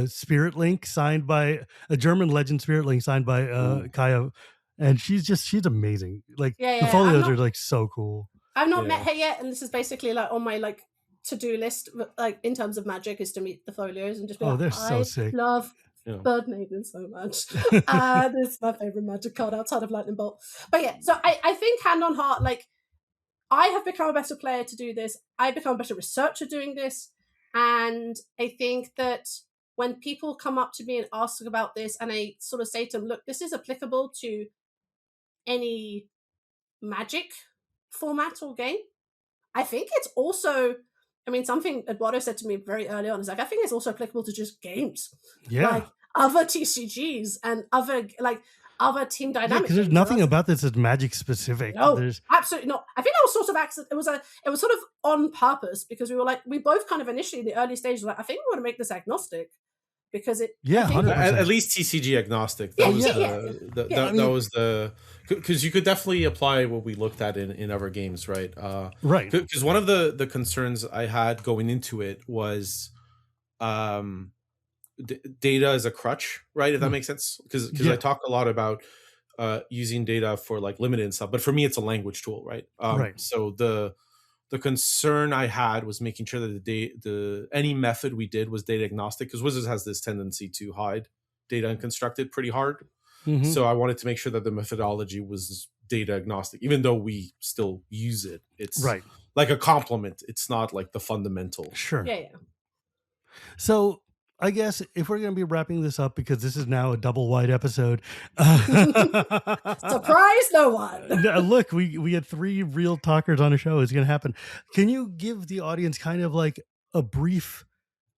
Spirit Link signed by a German Legend Spirit Link signed by Kaya, and she's amazing. Like the folios are like so cool. I've not met her yet, and this is basically like on my like to-do list, like in terms of Magic, is to meet the folios and just be they're so sick. Love Bird Maiden so much. It's my favorite Magic card outside of Lightning Bolt. But yeah, so I think, hand on heart, like, I have become a better player to do this. I've become a better researcher doing this. And I think that when people come up to me and ask about this, and I sort of say to them, look, this is applicable to any Magic format or game. I think it's also, I mean, something Eduardo said to me very early on is like, I think it's also applicable to just games. Yeah. Like other TCGs and other team dynamics. Because there's nothing about this that's Magic specific. No, absolutely not. I think that was sort of accident. It was sort of on purpose, because we both kind of initially in the early stages were like, I think we want to make this agnostic. Because at least TCG agnostic. That was the because you could definitely apply what we looked at in other games, right? Right. Because one of the concerns I had going into it was data as a crutch, right? If that makes sense, because I talk a lot about using data for like limited and stuff, but for me it's a language tool, right? Right. So the concern I had was making sure that any method we did was data agnostic, because Wizards has this tendency to hide data and construct it pretty hard. Mm-hmm. So I wanted to make sure that the methodology was data agnostic, even though we still use it. It's like a complement. It's not like the fundamental. Sure. Yeah. So I guess if we're going to be wrapping this up, because this is now a double wide episode. Surprise no one. Look, we had 3 real talkers on a show. It's going to happen. Can you give the audience kind of like a brief,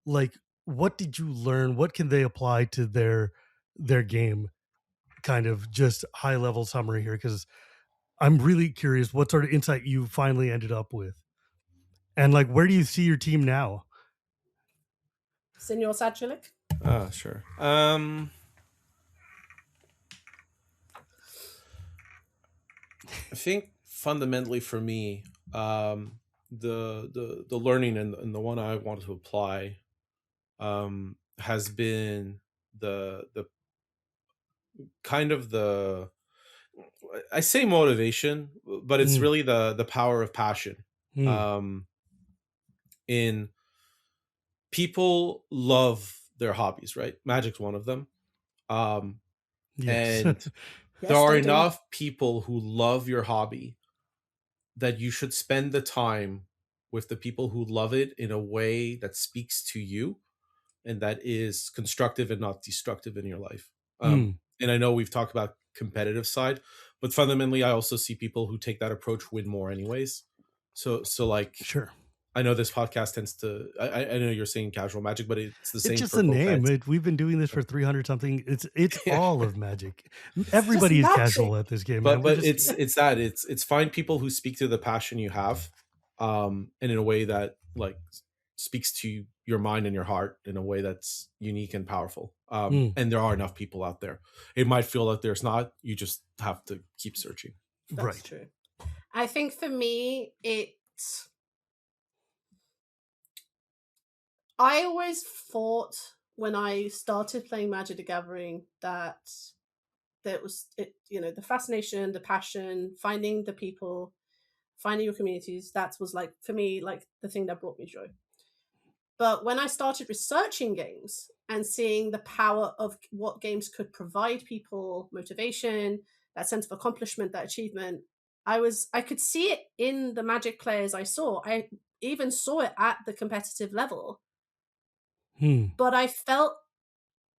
like, what did you learn? What can they apply to their game? Kind of just high level summary here, because I'm really curious what sort of insight you finally ended up with. And like, where do you see your team now? Senor Sajgalik? Sure. I think fundamentally for me, the learning and the one I wanted to apply has been the kind of the, I say motivation, but it's really the power of passion. In people love their hobbies, right? Magic's one of them. Yes. And there are enough people who love your hobby that you should spend the time with the people who love it in a way that speaks to you and that is constructive and not destructive in your life. And I know we've talked about competitive side, but fundamentally I also see people who take that approach win more anyways. So like, sure. I know this podcast tends to, I know you're saying casual Magic, but it's the same. It's just the name. We've been doing this for 300 something. It's all of Magic. Everybody is casual at this game. But it's find people who speak to the passion you have, and in a way that like speaks to your mind and your heart in a way that's unique and powerful. And there are enough people out there. It might feel like there's not. You just have to keep searching. That's true. I think for me, I always thought when I started playing Magic the Gathering that there was it, the fascination, the passion, finding the people, finding your communities. That was like, for me, like the thing that brought me joy. But when I started researching games and seeing the power of what games could provide people, motivation, that sense of accomplishment, that achievement, I could see it in the Magic players I saw. I even saw it at the competitive level. But I felt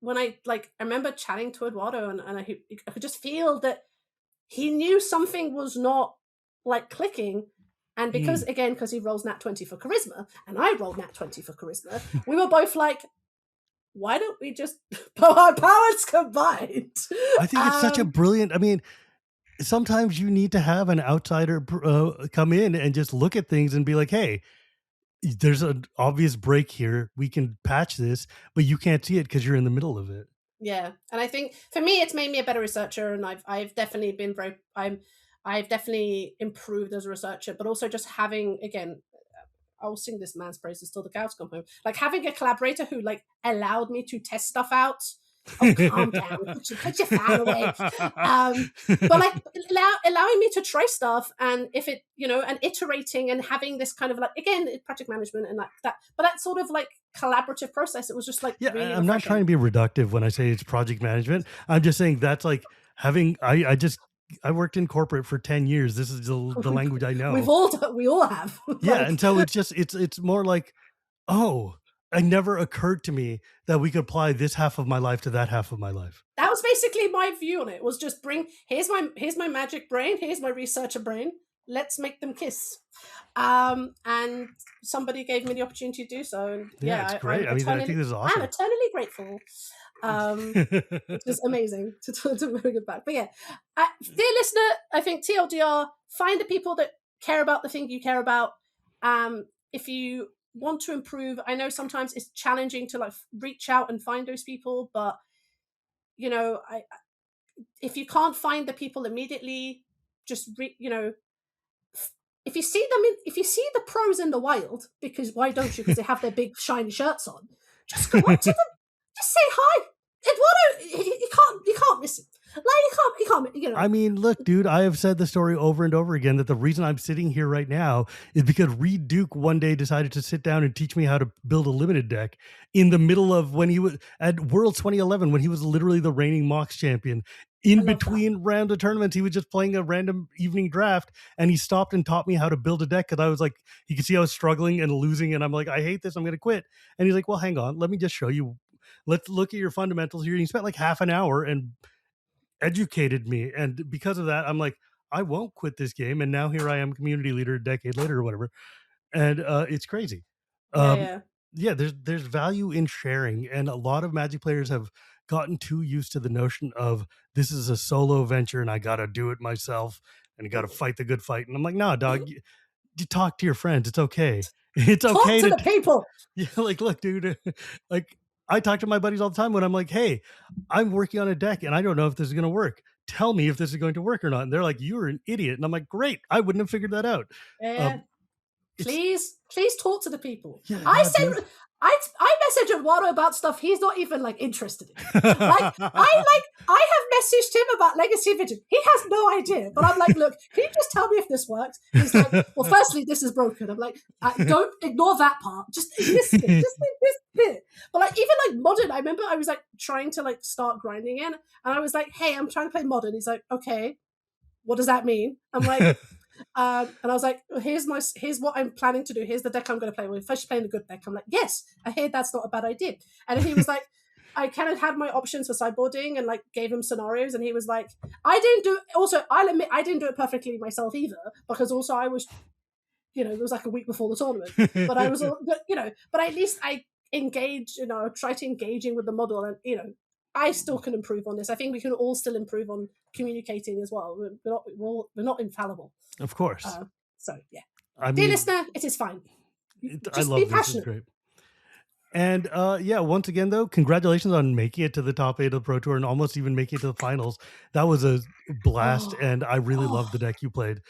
when I remember chatting to Eduardo, and I could just feel that he knew something was not like clicking. And because he rolls nat 20 for charisma and I rolled nat 20 for charisma, we were both like, why don't we just put our powers combined? I think it's such a brilliant, I mean, sometimes you need to have an outsider come in and just look at things and be like, hey, there's an obvious break here. We can patch this, but you can't see it because you're in the middle of it. Yeah. And I think for me, it's made me a better researcher. And I've definitely been I've definitely improved as a researcher, but also just having, again, I'll sing this man's praises till the cows come home. Like having a collaborator who like allowed me to test stuff out. Oh, calm down. Put your fan away. But like allowing me to try stuff, and if it, and iterating and having this kind of like, again, project management and like that, but that sort of like collaborative process. It was just like, really I'm not trying to be reductive when I say it's project management. I'm just saying that's like having, I worked in corporate for 10 years. This is the language I know. We all have. Yeah. And so it's just, it's more like, oh, it never occurred to me that we could apply this half of my life to that half of my life. That was basically my view on it. Was just here's my magic brain, here's my researcher brain. Let's make them kiss. And somebody gave me the opportunity to do so. And yeah, it's great. I think this is awesome. I'm eternally grateful. Which is amazing to bring it back. But yeah, dear listener, I think TLDR, find the people that care about the thing you care about. If you want to improve, I know sometimes it's challenging to like reach out and find those people, but if you can't find the people immediately, just if you see the pros in the wild, because why don't you? Because they have their big shiny shirts on. Just go up to them, just say hi. Eduardo, you can't miss it. Like you can't. I mean, look, dude, I have said the story over and over again that the reason I'm sitting here right now is because Reed Duke one day decided to sit down and teach me how to build a limited deck in the middle of when he was at Worlds 2011, when he was literally the reigning Mox champion. In between round of tournaments, he was just playing a random evening draft, and he stopped and taught me how to build a deck because I was like, he could see I was struggling and losing, and I'm like, I hate this, I'm going to quit. And he's like, well, hang on, let me just show you. Let's look at your fundamentals here. And he spent like half an hour and educated me. And because of that, I'm like, I won't quit this game. And now here I am, community leader a decade later or whatever. And it's crazy. Yeah, there's value in sharing. And a lot of Magic players have gotten too used to the notion of this is a solo venture and I got to do it myself and you got to fight the good fight. And I'm like, no, dog, you talk to your friends. It's okay. It's okay to the people. Yeah, like, look, dude, like, I talk to my buddies all the time when I'm like, hey, I'm working on a deck and I don't know if this is going to work. Tell me if this is going to work or not. And they're like, you're an idiot. And I'm like, great. I wouldn't have figured that out. Please talk to the people. Yeah, I message Eduardo about stuff he's not even like interested in. I have messaged him about Legacy of Vintage. He has no idea. But I'm like, look, can you just tell me if this works? He's like, well, firstly, this is broken. I'm like, don't ignore that part. Just this bit. But like even like Modern, I remember I was like trying to like start grinding in, and I was like, hey, I'm trying to play Modern. He's like, okay, what does that mean? I'm like. And I was like, here's what I'm planning to do. Here's the deck I'm going to play. Well, first you're playing a good deck. I'm like, yes, I hear that's not a bad idea. And he was like, I kind of had my options for sideboarding and like gave him scenarios. And he was like, I'll admit I didn't do it perfectly myself either, because also I was, it was like a week before the tournament, but I was, but at least I engaged, try to engaging with the model, and, I still can improve on this. I think we can all still improve on communicating as well. We're not infallible. Of course. So, yeah. Dear listener, it is fine. I love this. This is great. And once again, though, congratulations on making it to the top 8 of the Pro Tour and almost even making it to the finals. That was a blast, and I really loved the deck you played.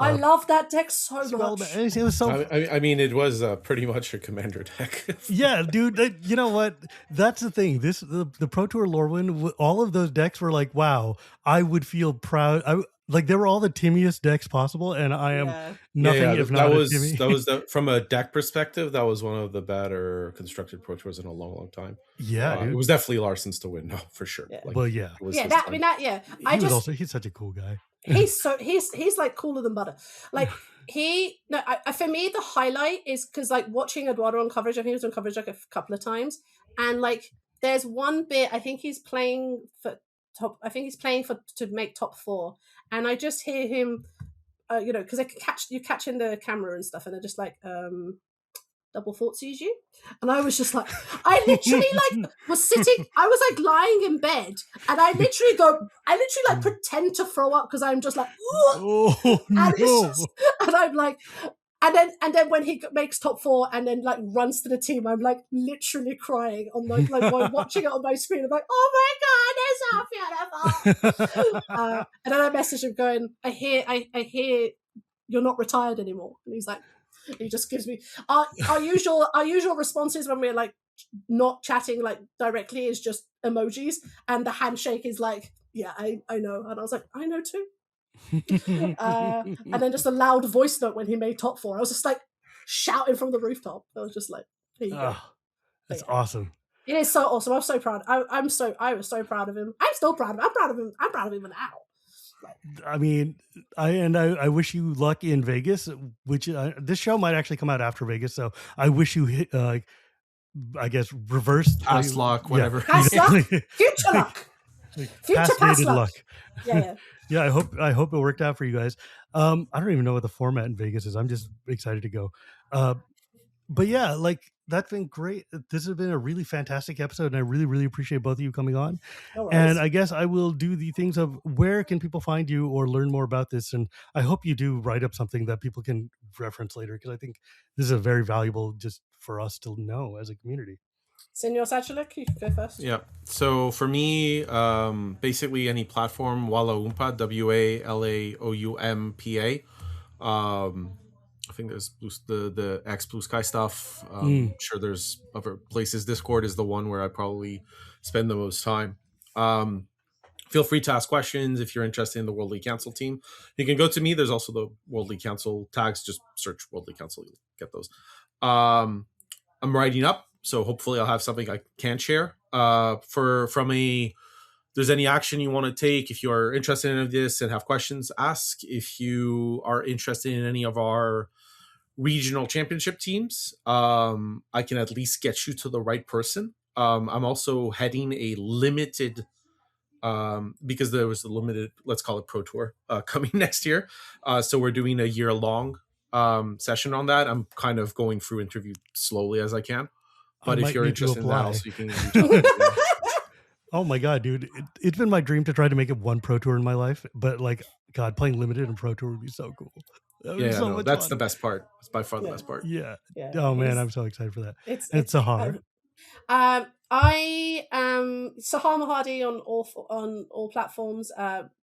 I love that deck so much. It was so. I mean, it was pretty much a commander deck. Yeah, dude. You know what? That's the thing. The Pro Tour Lorwyn, all of those decks were like, wow. I would feel proud. Like they were all the Timmiest decks possible, and I am nothing if not a Timmy. That was from a deck perspective. That was one of the better constructed Pro Tours in a long time. Yeah, dude. It was definitely Larson's to win, no, for sure. Yeah. Like, well, yeah, He's such a cool guy. He's like cooler than butter. Like for me the highlight is because like watching Eduardo on coverage. I think he was on coverage like a couple of times, and like there's one bit I think he's playing for top. I think he's playing to make top 4, and I just hear him, because you catch in the camera and stuff, and they're just like double thought sees you, and I was just like, I literally like was sitting, I was like lying in bed, and I literally like pretend to throw up because I'm just like, and I'm like, and then when he makes top 4 and then like runs to the team, I'm like literally crying on like while watching it on my screen. I'm like, oh my god, it's so beautiful. And then I message him going, I hear you're not retired anymore, and he's like. He just gives me our usual responses when we're like not chatting like directly is just emojis, and the handshake is like, yeah, I know, and I was like, I know too. And then just a loud voice note when he made top 4. I was just like shouting from the rooftop. I was just like, there you go. That's awesome. It is so awesome. I'm so proud. I was so proud of him. I'm still proud of him. I'm proud of him. I'm proud of him now. I mean, I wish you luck in Vegas, which this show might actually come out after Vegas. So I wish you hit, I guess, reverse past luck, whatever. Past luck, future luck, future past luck. Yeah. I hope it worked out for you guys. I don't even know what the format in Vegas is. I'm just excited to go. But yeah, like that's been great. This has been a really fantastic episode, and I really, really appreciate both of you coming on. No worries. And I guess I will do the things of where can people find you or learn more about this. And I hope you do write up something that people can reference later, because I think this is a very valuable just for us to know as a community. Senor Sajgalik, you can go first. Yeah. So for me, basically any platform, Wala Oompa, WALAOUMPA. I think there's the X Blue Sky stuff. I'm sure there's other places. Discord is the one where I probably spend the most time. Feel free to ask questions if you're interested in the World League Council team. You can go to me. There's also the World League Council tags. Just search World League Council. You'll get those. I'm writing up, so hopefully I'll have something I can share. There's any action you want to take, if you're interested in this and have questions, ask. If you are interested in any of our regional championship teams, I can at least get you to the right person. I'm also heading a limited, because there was a limited, let's call it Pro Tour, coming next year. So we're doing a year-long session on that. I'm kind of going through interview slowly as I can. But if you're interested in that, also you can reach out. Oh my God, dude. It's been my dream to try to make it one Pro Tour in my life. But like, God, playing limited and Pro Tour would be so cool. That's fun. The best part. It's by far the best part. Yeah. Oh man, I'm so excited for that. It's Sahar. I am Sahar Mirhadi on all platforms.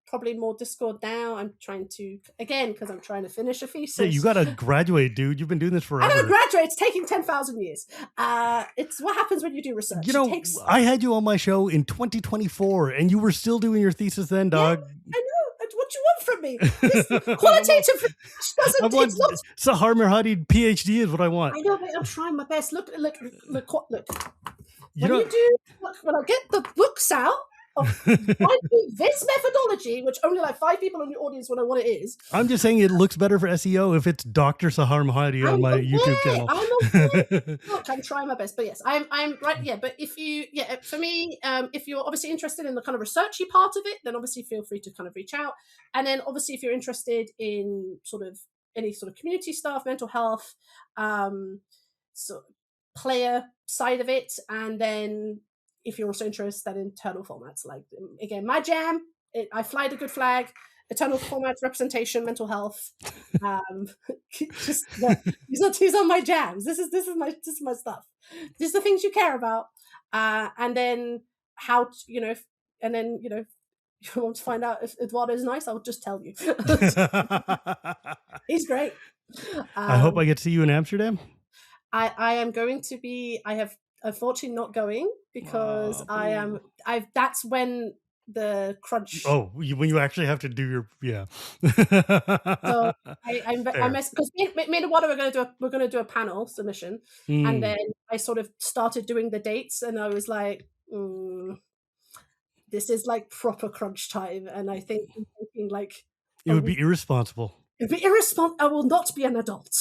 Probably more Discord now. I'm trying to, again, because I'm trying to finish a thesis. Yeah, you got to graduate, dude. You've been doing this forever. I don't graduate. It's taking 10,000 years. It's what happens when you do research. You know, I had you on my show in 2024, and you were still doing your thesis then, dog. Yeah, I know. What you want from me? This qualitative doesn't. Sahar Mirhadi PhD is what I want. I know, but I'm trying my best. Look. When I get the books out, I do this methodology, which only like 5 people in the audience will know what it is. I'm just saying it looks better for SEO if it's Dr. Sahar Mirhadi on my YouTube channel. Look, I'm trying my best, but yes, I'm right. Yeah, but for me, if you're obviously interested in the kind of researchy part of it, then obviously feel free to kind of reach out. And then obviously if you're interested in sort of any sort of community stuff, mental health, so player side of it, and then if you're also interested in internal formats, like again, my jam, I fly the good flag, internal formats, representation, mental health. These are my jams. This is my stuff. These are the things you care about, and then you want to find out if Eduardo is nice, I'll just tell you. He's great. I hope I get to see you in Amsterdam. I am going to be. I have unfortunately not going because that's when the crunch. Oh, when you actually have to do your So I messed because me and Eduardo we're going to do a panel submission, and then I sort of started doing the dates, and I was like, this is like proper crunch time, and I think I'm thinking like it would be irresponsible. It'd be irresponsible. I will not be an adult.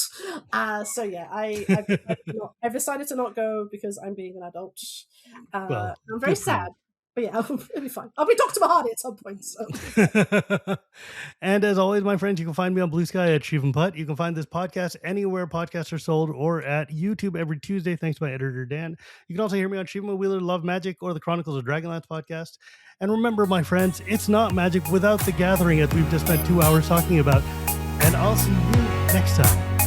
So yeah, I've decided to not go because I'm being an adult. I'm very sad. But yeah, it'll be fine. I'll be Dr. Mirhadi at some point. So. And as always, my friends, you can find me on Blue Sky at Shivam Bhatt. You can find this podcast anywhere podcasts are sold or at YouTube every Tuesday, thanks to my editor, Dan. You can also hear me on Shivam Wheeler Love Magic or the Chronicles of Dragonlance podcast. And remember, my friends, it's not magic without the gathering, as we've just spent 2 hours talking about. And I'll see you next time.